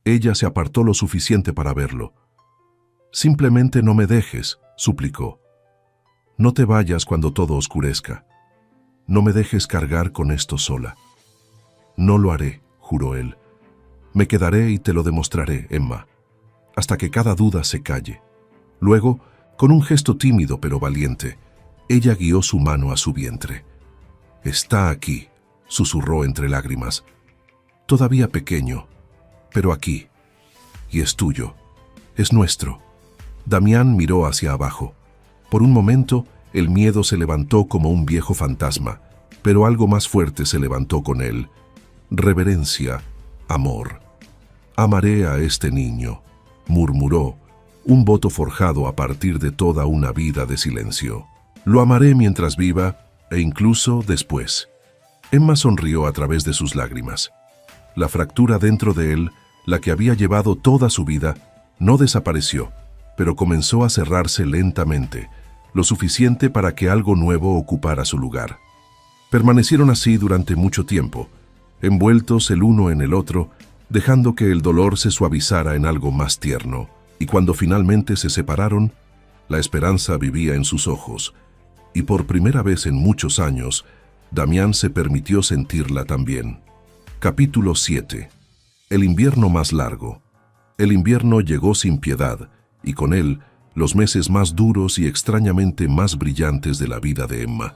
Ella se apartó lo suficiente para verlo. «Simplemente no me dejes», suplicó. «No te vayas cuando todo oscurezca. No me dejes cargar con esto sola». «No lo haré», juró él. «Me quedaré y te lo demostraré, Emma, hasta que cada duda se calle». Luego, con un gesto tímido pero valiente, ella guió su mano a su vientre. «Está aquí», susurró entre lágrimas. «Todavía pequeño, pero aquí. Y es tuyo, es nuestro». Damián miró hacia abajo. Por un momento, el miedo se levantó como un viejo fantasma, pero algo más fuerte se levantó con él. Reverencia, amor. «Amaré a este niño», murmuró, un voto forjado a partir de toda una vida de silencio. «Lo amaré mientras viva e incluso después». Emma sonrió a través de sus lágrimas. La fractura dentro de él, la que había llevado toda su vida, no desapareció, pero comenzó a cerrarse lentamente, lo suficiente para que algo nuevo ocupara su lugar. Permanecieron así durante mucho tiempo, envueltos el uno en el otro, dejando que el dolor se suavizara en algo más tierno, y cuando finalmente se separaron, la esperanza vivía en sus ojos, y por primera vez en muchos años, Damián se permitió sentirla también. Capítulo 7. El invierno más largo. El invierno llegó sin piedad, y con él los meses más duros y extrañamente más brillantes de la vida de Emma.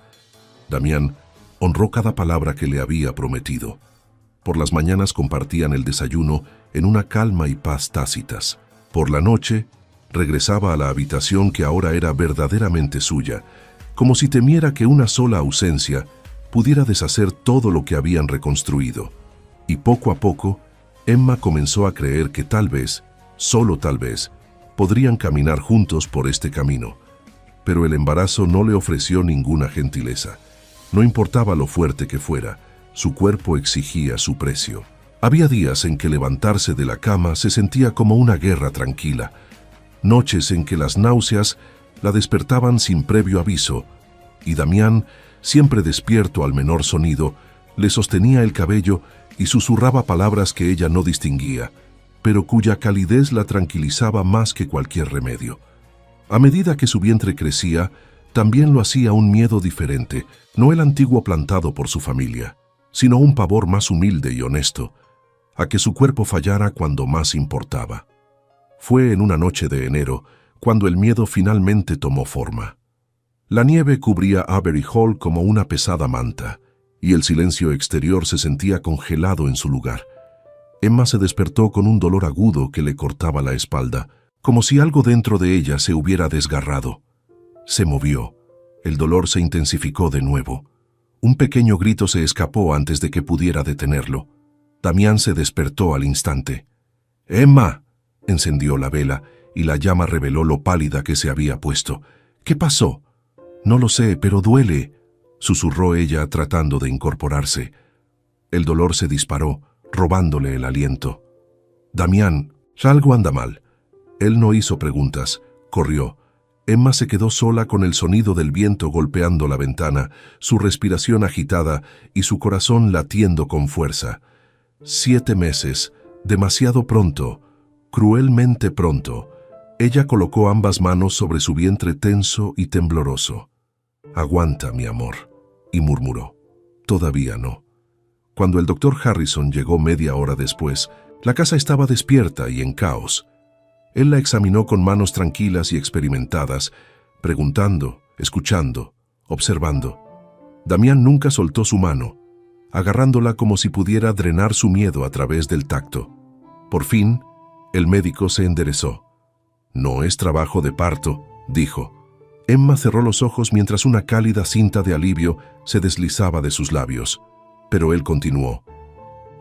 Damián honró cada palabra que le había prometido. Por las mañanas compartían el desayuno en una calma y paz tácitas. Por la noche, regresaba a la habitación que ahora era verdaderamente suya, como si temiera que una sola ausencia pudiera deshacer todo lo que habían reconstruido. Y poco a poco, Emma comenzó a creer que tal vez, solo tal vez, podrían caminar juntos por este camino. Pero el embarazo no le ofreció ninguna gentileza. No importaba lo fuerte que fuera, su cuerpo exigía su precio. Había días en que levantarse de la cama se sentía como una guerra tranquila, noches en que las náuseas la despertaban sin previo aviso, y Damián, siempre despierto al menor sonido, le sostenía el cabello y susurraba palabras que ella no distinguía, pero cuya calidez la tranquilizaba más que cualquier remedio. A medida que su vientre crecía, también lo hacía un miedo diferente, no el antiguo plantado por su familia, sino un pavor más humilde y honesto, a que su cuerpo fallara cuando más importaba. Fue en una noche de enero cuando el miedo finalmente tomó forma. La nieve cubría Avery Hall como una pesada manta, y el silencio exterior se sentía congelado en su lugar. Emma se despertó con un dolor agudo que le cortaba la espalda, como si algo dentro de ella se hubiera desgarrado. Se movió. El dolor se intensificó de nuevo. Un pequeño grito se escapó antes de que pudiera detenerlo. Damián se despertó al instante. «¡Emma!», encendió la vela y la llama reveló lo pálida que se había puesto. «¿Qué pasó?». «No lo sé, pero duele», susurró ella tratando de incorporarse. El dolor se disparó, robándole el aliento. «Damián, algo anda mal». Él no hizo preguntas, corrió. Emma se quedó sola con el sonido del viento golpeando la ventana, su respiración agitada y su corazón latiendo con fuerza. 7 meses, demasiado pronto, cruelmente pronto. Ella colocó ambas manos sobre su vientre tenso y tembloroso. «Aguanta, mi amor», y murmuró. «Todavía no». Cuando el doctor Harrison llegó media hora después, la casa estaba despierta y en caos. Él la examinó con manos tranquilas y experimentadas, preguntando, escuchando, observando. Damián nunca soltó su mano, agarrándola como si pudiera drenar su miedo a través del tacto. Por fin, el médico se enderezó. «No es trabajo de parto», dijo. Emma cerró los ojos mientras una cálida cinta de alivio se deslizaba de sus labios. Pero él continuó.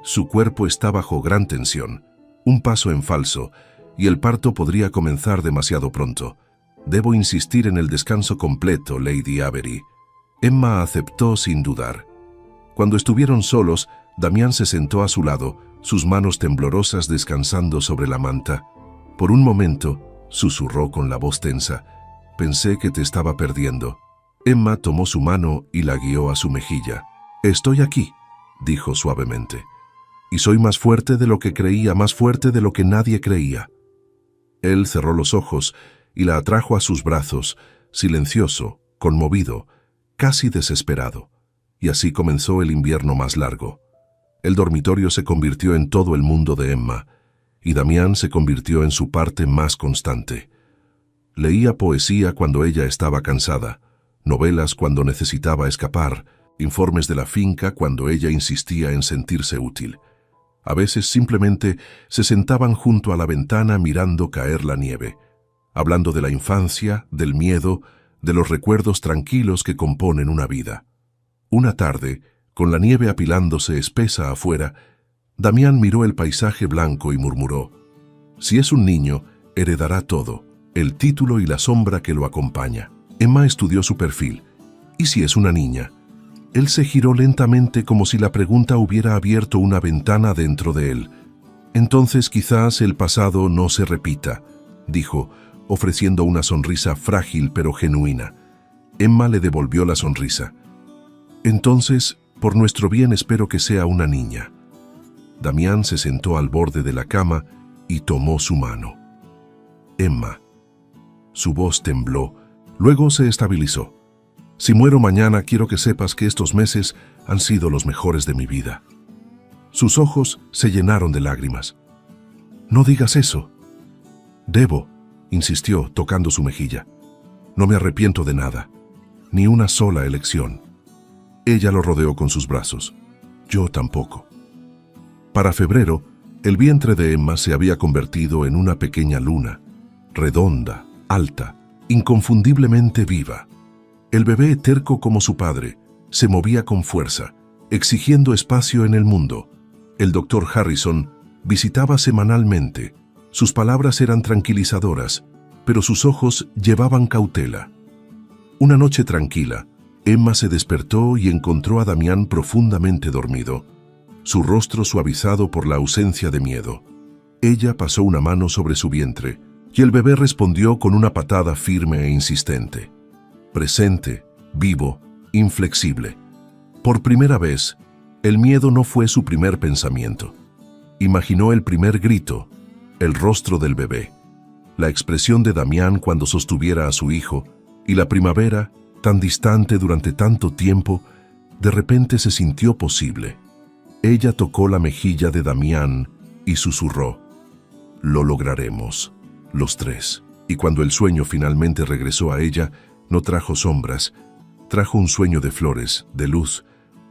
Su cuerpo está bajo gran tensión, un paso en falso, y el parto podría comenzar demasiado pronto. Debo insistir en el descanso completo, Lady Avery. Emma aceptó sin dudar. Cuando estuvieron solos, Damián se sentó a su lado, sus manos temblorosas descansando sobre la manta. «Por un momento», susurró con la voz tensa, «pensé que te estaba perdiendo». Emma tomó su mano y la guió a su mejilla. «Estoy aquí», dijo suavemente. «Y soy más fuerte de lo que creía, más fuerte de lo que nadie creía». Él cerró los ojos y la atrajo a sus brazos, silencioso, conmovido, casi desesperado. Y así comenzó el invierno más largo. El dormitorio se convirtió en todo el mundo de Emma, y Damián se convirtió en su parte más constante. Leía poesía cuando ella estaba cansada, novelas cuando necesitaba escapar, informes de la finca cuando ella insistía en sentirse útil. A veces simplemente se sentaban junto a la ventana mirando caer la nieve, hablando de la infancia, del miedo, de los recuerdos tranquilos que componen una vida. Una tarde, con la nieve apilándose espesa afuera, Damián miró el paisaje blanco y murmuró: «Si es un niño, heredará todo, el título y la sombra que lo acompaña». Emma estudió su perfil. «¿Y si es una niña?». Él se giró lentamente como si la pregunta hubiera abierto una ventana dentro de él. «Entonces quizás el pasado no se repita», dijo, ofreciendo una sonrisa frágil pero genuina. Emma le devolvió la sonrisa. «Entonces, por nuestro bien espero que sea una niña». Damián se sentó al borde de la cama y tomó su mano. «Emma». Su voz tembló, luego se estabilizó. Si muero mañana, quiero que sepas que estos meses han sido los mejores de mi vida. Sus ojos se llenaron de lágrimas. No digas eso. Debo, insistió, tocando su mejilla. No me arrepiento de nada, ni una sola elección. Ella lo rodeó con sus brazos. Yo tampoco. Para febrero, el vientre de Emma se había convertido en una pequeña luna, redonda, alta, inconfundiblemente viva. El bebé, terco como su padre, se movía con fuerza, exigiendo espacio en el mundo. El doctor Harrison visitaba semanalmente. Sus palabras eran tranquilizadoras, pero sus ojos llevaban cautela. Una noche tranquila, Emma se despertó y encontró a Damián profundamente dormido, su rostro suavizado por la ausencia de miedo. Ella pasó una mano sobre su vientre y el bebé respondió con una patada firme e insistente. Presente, vivo, inflexible. Por primera vez, el miedo no fue su primer pensamiento. Imaginó el primer grito, el rostro del bebé, la expresión de Damián cuando sostuviera a su hijo, y la primavera, tan distante durante tanto tiempo, de repente se sintió posible. Ella tocó la mejilla de Damián y susurró: «Lo lograremos, los tres». Y cuando el sueño finalmente regresó a ella, no trajo sombras, trajo un sueño de flores, de luz,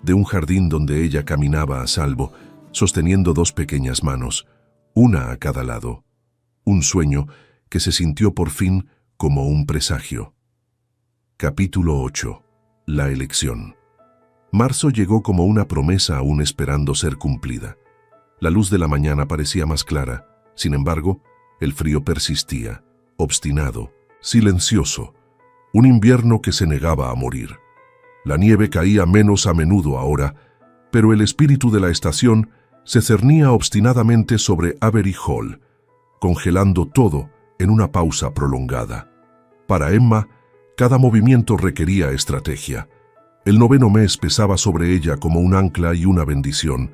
de un jardín donde ella caminaba a salvo, sosteniendo dos pequeñas manos, una a cada lado. Un sueño que se sintió por fin como un presagio. Capítulo 8. La elección. Marzo llegó como una promesa aún esperando ser cumplida. La luz de la mañana parecía más clara, sin embargo, el frío persistía, obstinado, silencioso, un invierno que se negaba a morir. La nieve caía menos a menudo ahora, pero el espíritu de la estación se cernía obstinadamente sobre Avery Hall, congelando todo en una pausa prolongada. Para Emma, cada movimiento requería estrategia. El 9º mes pesaba sobre ella como un ancla y una bendición.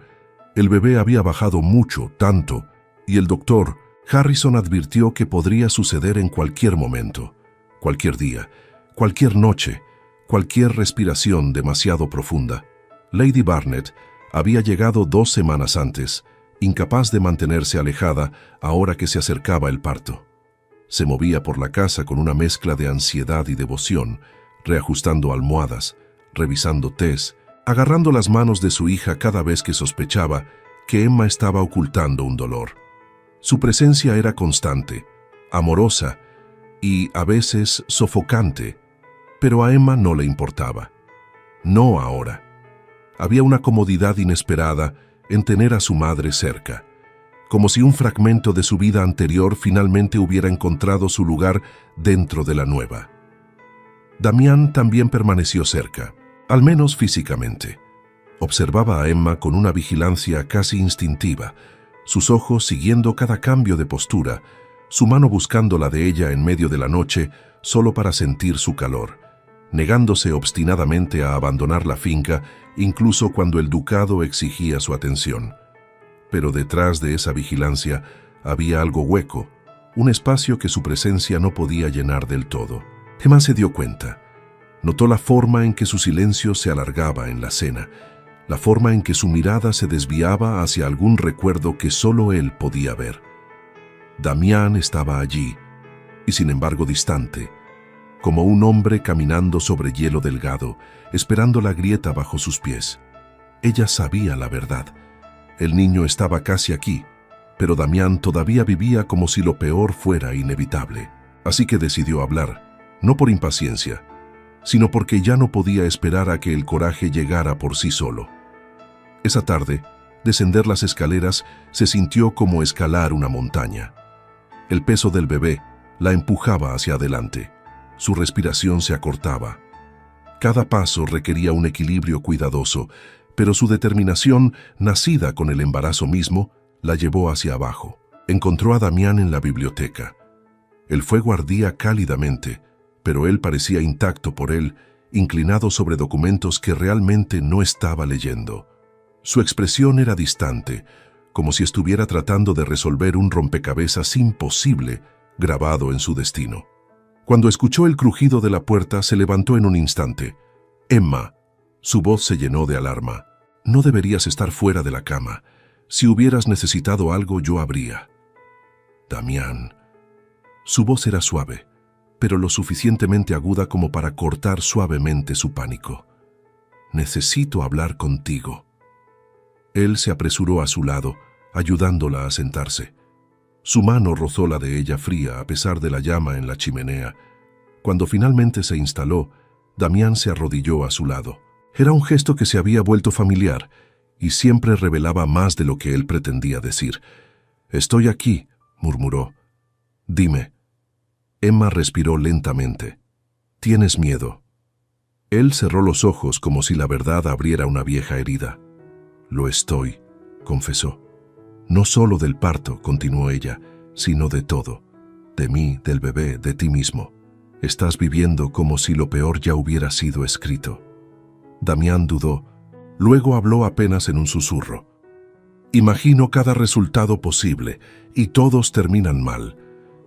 El bebé había bajado mucho, tanto, y el doctor Harrison advirtió que podría suceder en cualquier momento, cualquier día, cualquier noche, cualquier respiración demasiado profunda. Lady Barnet había llegado 2 semanas antes, incapaz de mantenerse alejada ahora que se acercaba el parto. Se movía por la casa con una mezcla de ansiedad y devoción, reajustando almohadas, revisando tés, agarrando las manos de su hija cada vez que sospechaba que Emma estaba ocultando un dolor. Su presencia era constante, amorosa y, a veces, sofocante, pero a Emma no le importaba. No ahora. Había una comodidad inesperada en tener a su madre cerca, como si un fragmento de su vida anterior finalmente hubiera encontrado su lugar dentro de la nueva. Damián también permaneció cerca, al menos físicamente. Observaba a Emma con una vigilancia casi instintiva, sus ojos siguiendo cada cambio de postura, su mano buscando la de ella en medio de la noche solo para sentir su calor, negándose obstinadamente a abandonar la finca incluso cuando el ducado exigía su atención. Pero detrás de esa vigilancia había algo hueco, un espacio que su presencia no podía llenar del todo. Emma se dio cuenta. Notó la forma en que su silencio se alargaba en la cena, la forma en que su mirada se desviaba hacia algún recuerdo que solo él podía ver. Damián estaba allí, y sin embargo distante, como un hombre caminando sobre hielo delgado, esperando la grieta bajo sus pies. Ella sabía la verdad. El niño estaba casi aquí, pero Damián todavía vivía como si lo peor fuera inevitable. Así que decidió hablar, no por impaciencia, sino porque ya no podía esperar a que el coraje llegara por sí solo. Esa tarde, descender las escaleras se sintió como escalar una montaña. El peso del bebé la empujaba hacia adelante. Su respiración se acortaba. Cada paso requería un equilibrio cuidadoso, pero su determinación, nacida con el embarazo mismo, la llevó hacia abajo. Encontró a Damián en la biblioteca. El fuego ardía cálidamente, pero él parecía intacto por él, inclinado sobre documentos que realmente no estaba leyendo. Su expresión era distante, como si estuviera tratando de resolver un rompecabezas imposible grabado en su destino. Cuando escuchó el crujido de la puerta, se levantó en un instante. Emma. Su voz se llenó de alarma. No deberías estar fuera de la cama. Si hubieras necesitado algo, yo habría. Damián. Su voz era suave, pero lo suficientemente aguda como para cortar suavemente su pánico. Necesito hablar contigo. Él se apresuró a su lado, ayudándola a sentarse. Su mano rozó la de ella fría a pesar de la llama en la chimenea. Cuando finalmente se instaló, Damián se arrodilló a su lado. Era un gesto que se había vuelto familiar y siempre revelaba más de lo que él pretendía decir. «Estoy aquí», murmuró. «Dime». Emma respiró lentamente. «Tienes miedo». Él cerró los ojos como si la verdad abriera una vieja herida. «Lo estoy», confesó. «No solo del parto», continuó ella, «sino de todo. De mí, del bebé, de ti mismo. Estás viviendo como si lo peor ya hubiera sido escrito». Damián dudó. Luego habló apenas en un susurro. «Imagino cada resultado posible, y todos terminan mal.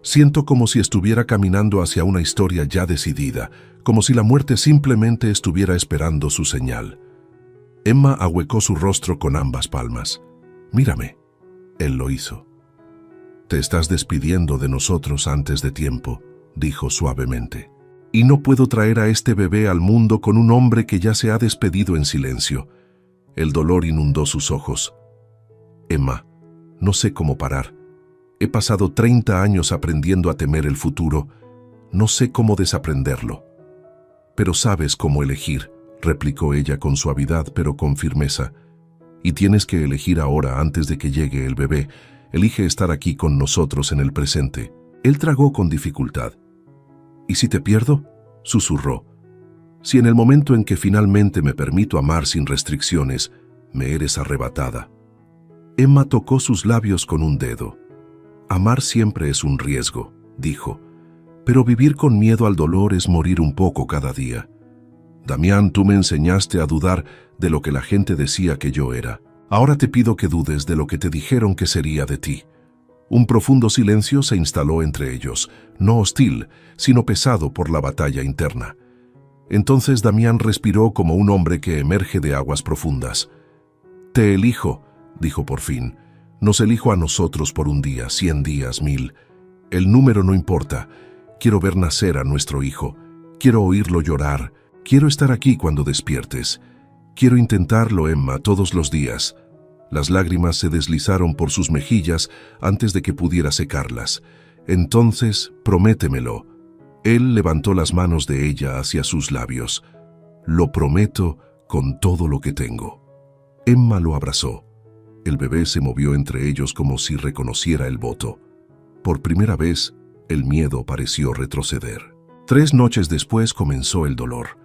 Siento como si estuviera caminando hacia una historia ya decidida, como si la muerte simplemente estuviera esperando su señal». Emma ahuecó su rostro con ambas palmas. «Mírame». Él lo hizo. «Te estás despidiendo de nosotros antes de tiempo», dijo suavemente. «Y no puedo traer a este bebé al mundo con un hombre que ya se ha despedido en silencio». El dolor inundó sus ojos. «Emma, no sé cómo parar. He pasado 30 años aprendiendo a temer el futuro. No sé cómo desaprenderlo». «Pero sabes cómo elegir», replicó ella con suavidad pero con firmeza. «Y tienes que elegir ahora antes de que llegue el bebé. Elige estar aquí con nosotros en el presente». Él tragó con dificultad. «¿Y si te pierdo?», susurró. «Si en el momento en que finalmente me permito amar sin restricciones, me eres arrebatada». Emma tocó sus labios con un dedo. «Amar siempre es un riesgo», dijo, «pero vivir con miedo al dolor es morir un poco cada día. Damián, tú me enseñaste a dudar de lo que la gente decía que yo era. Ahora te pido que dudes de lo que te dijeron que sería de ti». Un profundo silencio se instaló entre ellos, no hostil, sino pesado por la batalla interna. Entonces Damián respiró como un hombre que emerge de aguas profundas. «Te elijo», dijo por fin. «Nos elijo a nosotros por un día, 100 días, 1000. El número no importa. Quiero ver nacer a nuestro hijo. Quiero oírlo llorar. Quiero estar aquí cuando despiertes. Quiero intentarlo, Emma, todos los días». Las lágrimas se deslizaron por sus mejillas antes de que pudiera secarlas. «Entonces, prométemelo». Él levantó las manos de ella hacia sus labios. «Lo prometo con todo lo que tengo». Emma lo abrazó. El bebé se movió entre ellos como si reconociera el voto. Por primera vez, el miedo pareció retroceder. 3 noches después comenzó el dolor.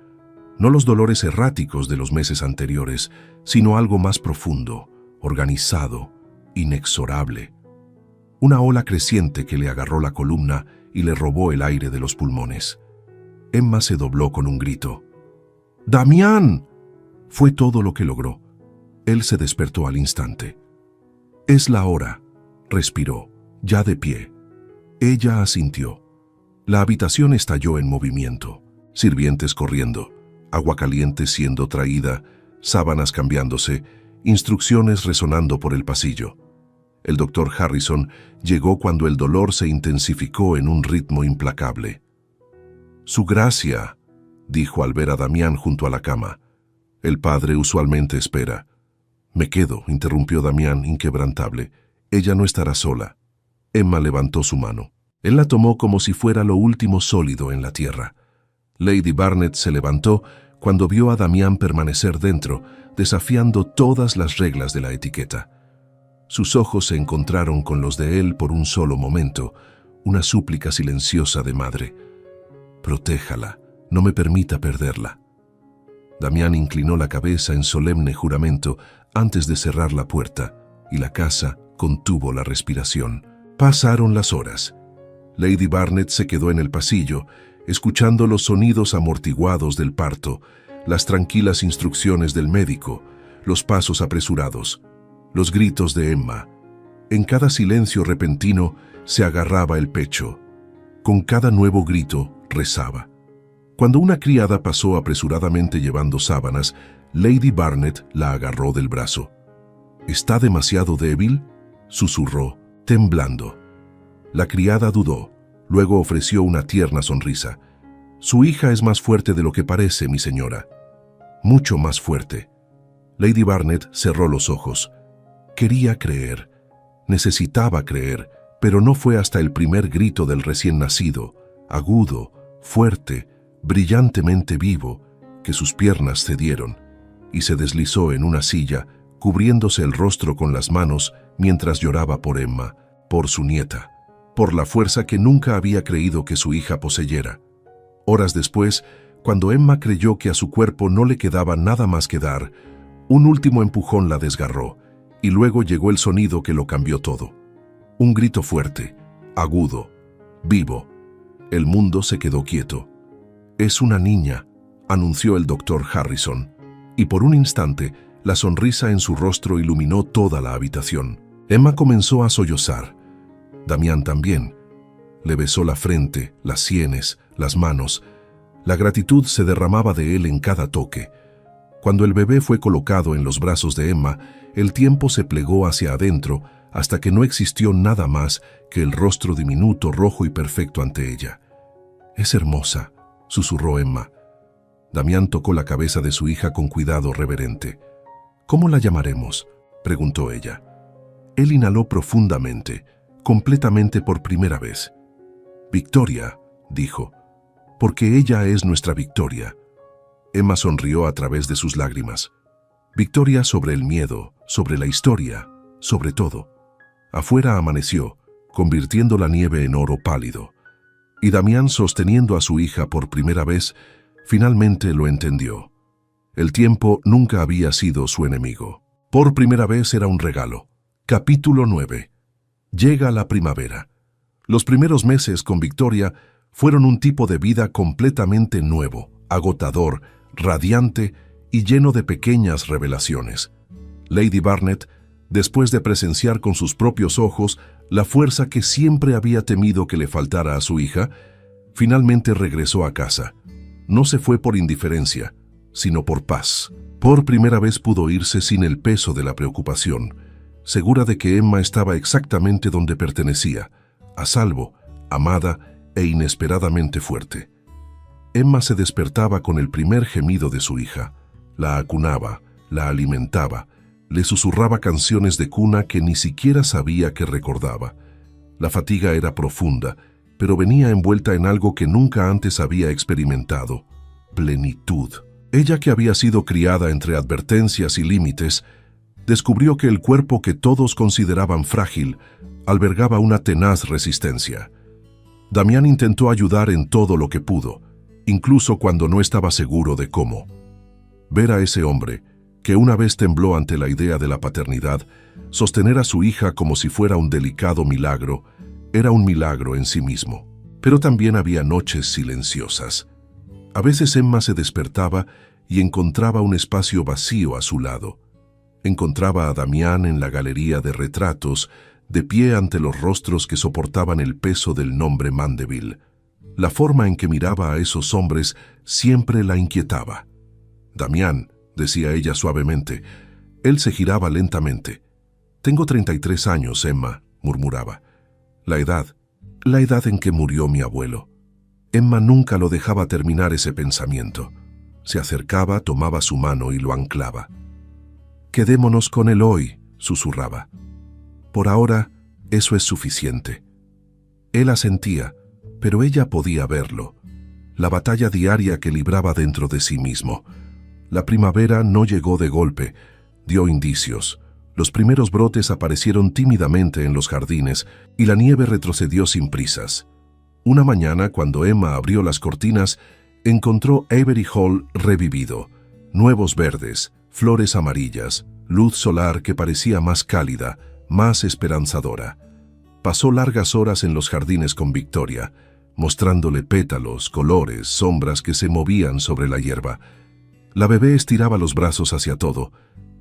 No los dolores erráticos de los meses anteriores, sino algo más profundo, organizado, inexorable. Una ola creciente que le agarró la columna y le robó el aire de los pulmones. Emma se dobló con un grito. «¡Damián!» Fue todo lo que logró. Él se despertó al instante. «Es la hora», respiró, ya de pie. Ella asintió. La habitación estalló en movimiento. Sirvientes corriendo, agua caliente siendo traída, sábanas cambiándose, instrucciones resonando por el pasillo. El doctor Harrison llegó cuando el dolor se intensificó en un ritmo implacable. «Su gracia», dijo al ver a Damián junto a la cama. «El padre usualmente espera». «Me quedo», interrumpió Damián, inquebrantable. «Ella no estará sola». Emma levantó su mano. Él la tomó como si fuera lo último sólido en la tierra. Lady Barnett se levantó cuando vio a Damián permanecer dentro, desafiando todas las reglas de la etiqueta. Sus ojos se encontraron con los de él por un solo momento, una súplica silenciosa de madre. «Protéjala, no me permita perderla». Damián inclinó la cabeza en solemne juramento antes de cerrar la puerta, y la casa contuvo la respiración. Pasaron las horas. Lady Barnett se quedó en el pasillo, escuchando los sonidos amortiguados del parto, las tranquilas instrucciones del médico, los pasos apresurados, los gritos de Emma. En cada silencio repentino se agarraba el pecho. Con cada nuevo grito rezaba. Cuando una criada pasó apresuradamente llevando sábanas, Lady Barnet la agarró del brazo. «¿Está demasiado débil?», susurró, temblando. La criada dudó, luego ofreció una tierna sonrisa. «Su hija es más fuerte de lo que parece, mi señora. Mucho más fuerte». Lady Barnet cerró los ojos. Quería creer, necesitaba creer, pero no fue hasta el primer grito del recién nacido, agudo, fuerte, brillantemente vivo, que sus piernas cedieron y se deslizó en una silla, cubriéndose el rostro con las manos mientras lloraba por Emma, por su nieta, por la fuerza que nunca había creído que su hija poseyera. Horas después, cuando Emma creyó que a su cuerpo no le quedaba nada más que dar, un último empujón la desgarró, y luego llegó el sonido que lo cambió todo. Un grito fuerte, agudo, vivo. El mundo se quedó quieto. «Es una niña», anunció el doctor Harrison, y por un instante la sonrisa en su rostro iluminó toda la habitación. Emma comenzó a sollozar. Damián también. Le besó la frente, las sienes, las manos. La gratitud se derramaba de él en cada toque. Cuando el bebé fue colocado en los brazos de Emma, el tiempo se plegó hacia adentro hasta que no existió nada más que el rostro diminuto, rojo y perfecto ante ella. «Es hermosa», susurró Emma. Damián tocó la cabeza de su hija con cuidado reverente. «¿Cómo la llamaremos?», preguntó ella. Él inhaló profundamente, completamente por primera vez. «Victoria», dijo, «porque ella es nuestra Victoria». Emma sonrió a través de sus lágrimas. Victoria sobre el miedo, sobre la historia, sobre todo. Afuera amaneció, convirtiendo la nieve en oro pálido. Y Damián, sosteniendo a su hija por primera vez, finalmente lo entendió. El tiempo nunca había sido su enemigo. Por primera vez era un regalo. Capítulo 9. Llega la primavera. Los primeros meses con Victoria fueron un tipo de vida completamente nuevo, agotador, radiante y lleno de pequeñas revelaciones. Lady Barnet, después de presenciar con sus propios ojos la fuerza que siempre había temido que le faltara a su hija, finalmente regresó a casa. No se fue por indiferencia, sino por paz. Por primera vez pudo irse sin el peso de la preocupación, segura de que Emma estaba exactamente donde pertenecía, a salvo, amada e inesperadamente fuerte. Emma se despertaba con el primer gemido de su hija. La acunaba, la alimentaba, le susurraba canciones de cuna que ni siquiera sabía que recordaba. La fatiga era profunda, pero venía envuelta en algo que nunca antes había experimentado: plenitud. Ella, que había sido criada entre advertencias y límites, descubrió que el cuerpo que todos consideraban frágil albergaba una tenaz resistencia. Damián intentó ayudar en todo lo que pudo, incluso cuando no estaba seguro de cómo. Ver a ese hombre, que una vez tembló ante la idea de la paternidad, sostener a su hija como si fuera un delicado milagro, era un milagro en sí mismo. Pero también había noches silenciosas. A veces Emma se despertaba y encontraba un espacio vacío a su lado. Encontraba a Damián en la galería de retratos, de pie ante los rostros que soportaban el peso del nombre Mandeville. La forma en que miraba a esos hombres siempre la inquietaba. «Damián», decía ella suavemente. Él se giraba lentamente. «Tengo 33 años, Emma», murmuraba. La edad en que murió mi abuelo». Emma nunca lo dejaba terminar ese pensamiento. Se acercaba, tomaba su mano y lo anclaba. «Quedémonos con él hoy», susurraba. «Por ahora, eso es suficiente». Él asentía, pero ella podía verlo. La batalla diaria que libraba dentro de sí mismo. La primavera no llegó de golpe, dio indicios. Los primeros brotes aparecieron tímidamente en los jardines y la nieve retrocedió sin prisas. Una mañana, cuando Emma abrió las cortinas, encontró Avery Hall revivido. Nuevos verdes, flores amarillas, luz solar que parecía más cálida, más esperanzadora. Pasó largas horas en los jardines con Victoria, mostrándole pétalos, colores, sombras que se movían sobre la hierba. La bebé estiraba los brazos hacia todo,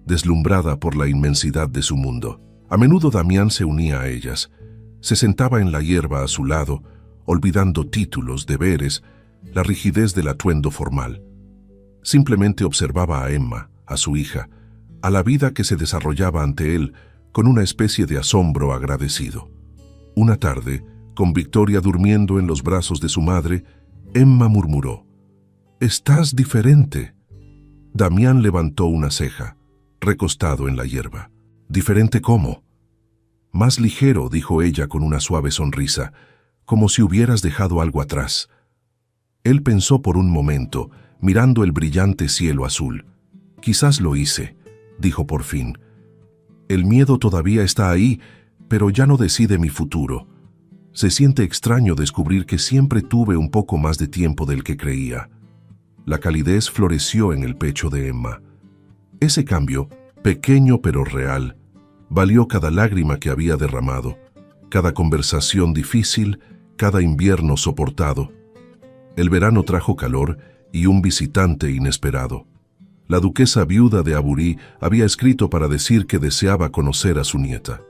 deslumbrada por la inmensidad de su mundo. A menudo Damián se unía a ellas. Se sentaba en la hierba a su lado, olvidando títulos, deberes, la rigidez del atuendo formal. Simplemente observaba a Emma, a su hija, a la vida que se desarrollaba ante él con una especie de asombro agradecido. Una tarde, con Victoria durmiendo en los brazos de su madre, Emma murmuró: «Estás diferente». Damián levantó una ceja, recostado en la hierba. «¿Diferente cómo?» «Más ligero», dijo ella con una suave sonrisa, «como si hubieras dejado algo atrás». Él pensó por un momento, mirando el brillante cielo azul. «Quizás lo hice», dijo por fin. «El miedo todavía está ahí, pero ya no decide mi futuro. Se siente extraño descubrir que siempre tuve un poco más de tiempo del que creía». La calidez floreció en el pecho de Emma. Ese cambio, pequeño pero real, valió cada lágrima que había derramado, cada conversación difícil, cada invierno soportado. El verano trajo calor y un visitante inesperado. La duquesa viuda de Aburí había escrito para decir que deseaba conocer a su nieta.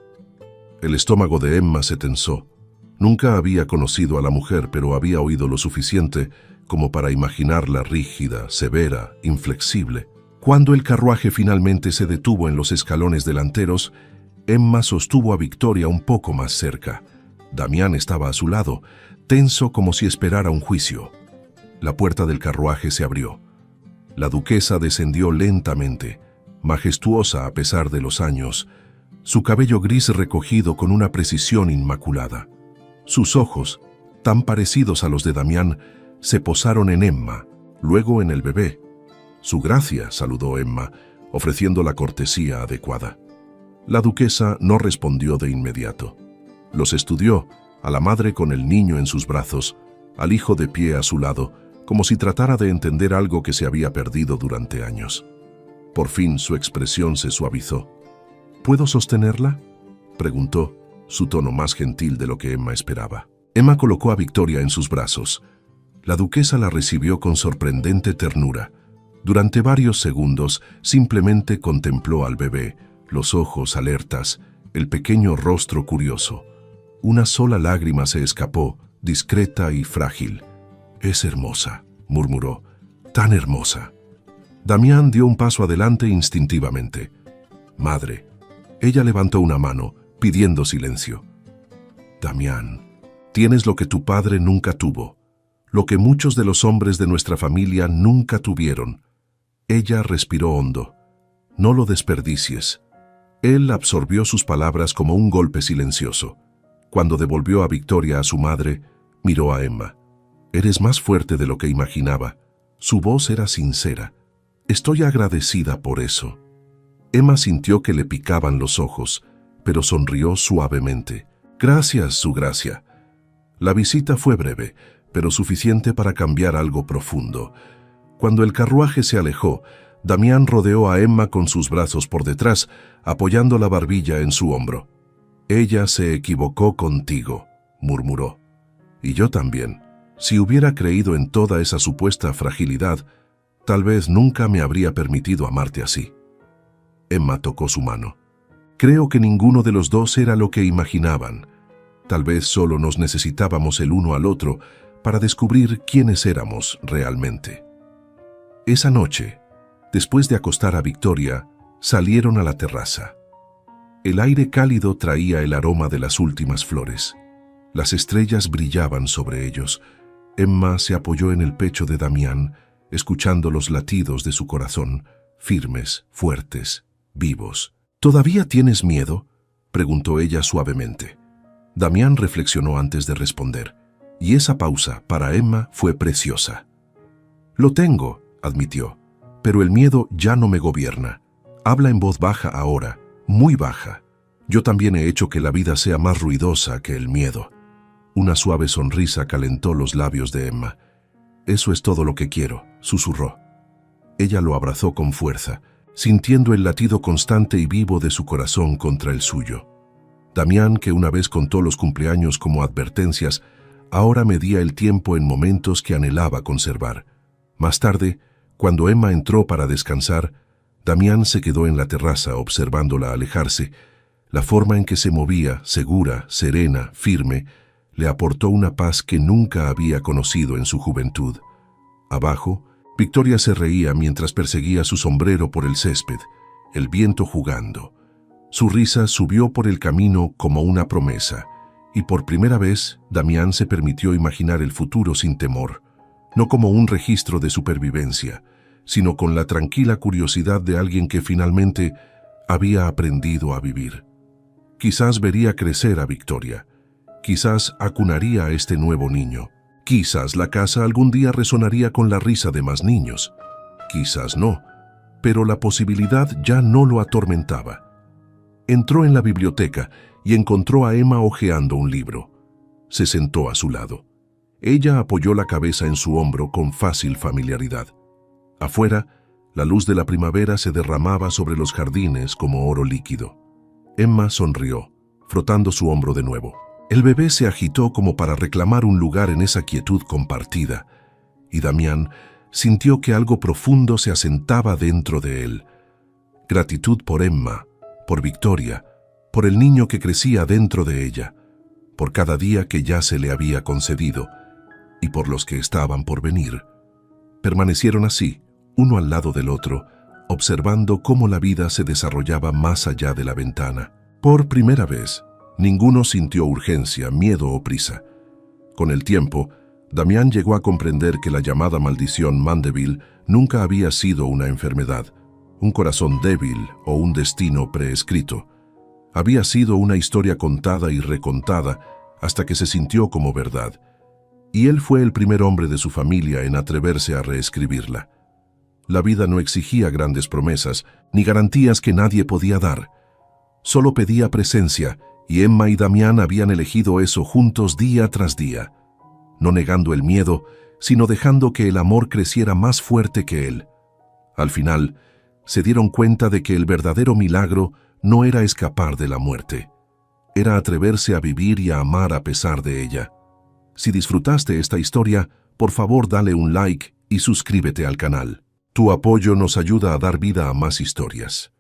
El estómago de Emma se tensó. Nunca había conocido a la mujer, pero había oído lo suficiente como para imaginarla rígida, severa, inflexible. Cuando el carruaje finalmente se detuvo en los escalones delanteros, Emma sostuvo a Victoria un poco más cerca. Damián estaba a su lado, tenso como si esperara un juicio. La puerta del carruaje se abrió. La duquesa descendió lentamente, majestuosa a pesar de los años, su cabello gris recogido con una precisión inmaculada. Sus ojos, tan parecidos a los de Damián, se posaron en Emma, luego en el bebé. «Su gracia», saludó Emma, ofreciendo la cortesía adecuada. La duquesa no respondió de inmediato. Los estudió, a la madre con el niño en sus brazos, al hijo de pie a su lado, como si tratara de entender algo que se había perdido durante años. Por fin su expresión se suavizó. «¿Puedo sostenerla?», preguntó, su tono más gentil de lo que Emma esperaba. Emma colocó a Victoria en sus brazos. La duquesa la recibió con sorprendente ternura. Durante varios segundos simplemente contempló al bebé, los ojos alertas, el pequeño rostro curioso. Una sola lágrima se escapó, discreta y frágil. «Es hermosa», murmuró, «tan hermosa». Damián dio un paso adelante instintivamente. «Madre». Ella levantó una mano, pidiendo silencio. «Damián, tienes lo que tu padre nunca tuvo, lo que muchos de los hombres de nuestra familia nunca tuvieron». Ella respiró hondo. «No lo desperdicies». Él absorbió sus palabras como un golpe silencioso. Cuando devolvió a Victoria a su madre, miró a Emma. «Eres más fuerte de lo que imaginaba». Su voz era sincera. «Estoy agradecida por eso». Emma sintió que le picaban los ojos, pero sonrió suavemente. «Gracias, su gracia». La visita fue breve, pero suficiente para cambiar algo profundo. Cuando el carruaje se alejó, Damián rodeó a Emma con sus brazos por detrás, apoyando la barbilla en su hombro. «Ella se equivocó contigo», murmuró. «Y yo también. Si hubiera creído en toda esa supuesta fragilidad, tal vez nunca me habría permitido amarte así». Emma tocó su mano. «Creo que ninguno de los dos era lo que imaginaban. Tal vez solo nos necesitábamos el uno al otro para descubrir quiénes éramos realmente». Esa noche, después de acostar a Victoria, salieron a la terraza. El aire cálido traía el aroma de las últimas flores. Las estrellas brillaban sobre ellos. Emma se apoyó en el pecho de Damián, escuchando los latidos de su corazón, firmes, fuertes, vivos. «¿Todavía tienes miedo?», preguntó ella suavemente. Damián reflexionó antes de responder, y esa pausa para Emma fue preciosa. «Lo tengo», admitió, «pero el miedo ya no me gobierna. Habla en voz baja ahora, muy baja. Yo también he hecho que la vida sea más ruidosa que el miedo». Una suave sonrisa calentó los labios de Emma. «Eso es todo lo que quiero», susurró. Ella lo abrazó con fuerza, sintiendo el latido constante y vivo de su corazón contra el suyo. Damián, que una vez contó los cumpleaños como advertencias, ahora medía el tiempo en momentos que anhelaba conservar. Más tarde, cuando Emma entró para descansar, Damián se quedó en la terraza observándola alejarse. La forma en que se movía, segura, serena, firme, le aportó una paz que nunca había conocido en su juventud. Abajo, Victoria se reía mientras perseguía su sombrero por el césped, el viento jugando. Su risa subió por el camino como una promesa, y por primera vez Damián se permitió imaginar el futuro sin temor, no como un registro de supervivencia, sino con la tranquila curiosidad de alguien que finalmente había aprendido a vivir. Quizás vería crecer a Victoria, quizás acunaría a este nuevo niño, quizás la casa algún día resonaría con la risa de más niños, quizás no, pero la posibilidad ya no lo atormentaba. Entró en la biblioteca y encontró a Emma hojeando un libro. Se sentó a su lado. Ella apoyó la cabeza en su hombro con fácil familiaridad. Afuera, la luz de la primavera se derramaba sobre los jardines como oro líquido. Emma sonrió, frotando su hombro de nuevo. El bebé se agitó como para reclamar un lugar en esa quietud compartida, y Damián sintió que algo profundo se asentaba dentro de él. Gratitud por Emma, por Victoria, por el niño que crecía dentro de ella, por cada día que ya se le había concedido, y por los que estaban por venir. Permanecieron así, uno al lado del otro, observando cómo la vida se desarrollaba más allá de la ventana. Por primera vez, ninguno sintió urgencia, miedo o prisa. Con el tiempo, Damián llegó a comprender que la llamada maldición Mandeville nunca había sido una enfermedad, un corazón débil o un destino preescrito. Había sido una historia contada y recontada hasta que se sintió como verdad, y él fue el primer hombre de su familia en atreverse a reescribirla. La vida no exigía grandes promesas ni garantías que nadie podía dar. Solo pedía presencia, y Emma y Damián habían elegido eso juntos día tras día, no negando el miedo, sino dejando que el amor creciera más fuerte que él. Al final, se dieron cuenta de que el verdadero milagro no era escapar de la muerte, era atreverse a vivir y a amar a pesar de ella. Si disfrutaste esta historia, por favor dale un like y suscríbete al canal. Tu apoyo nos ayuda a dar vida a más historias.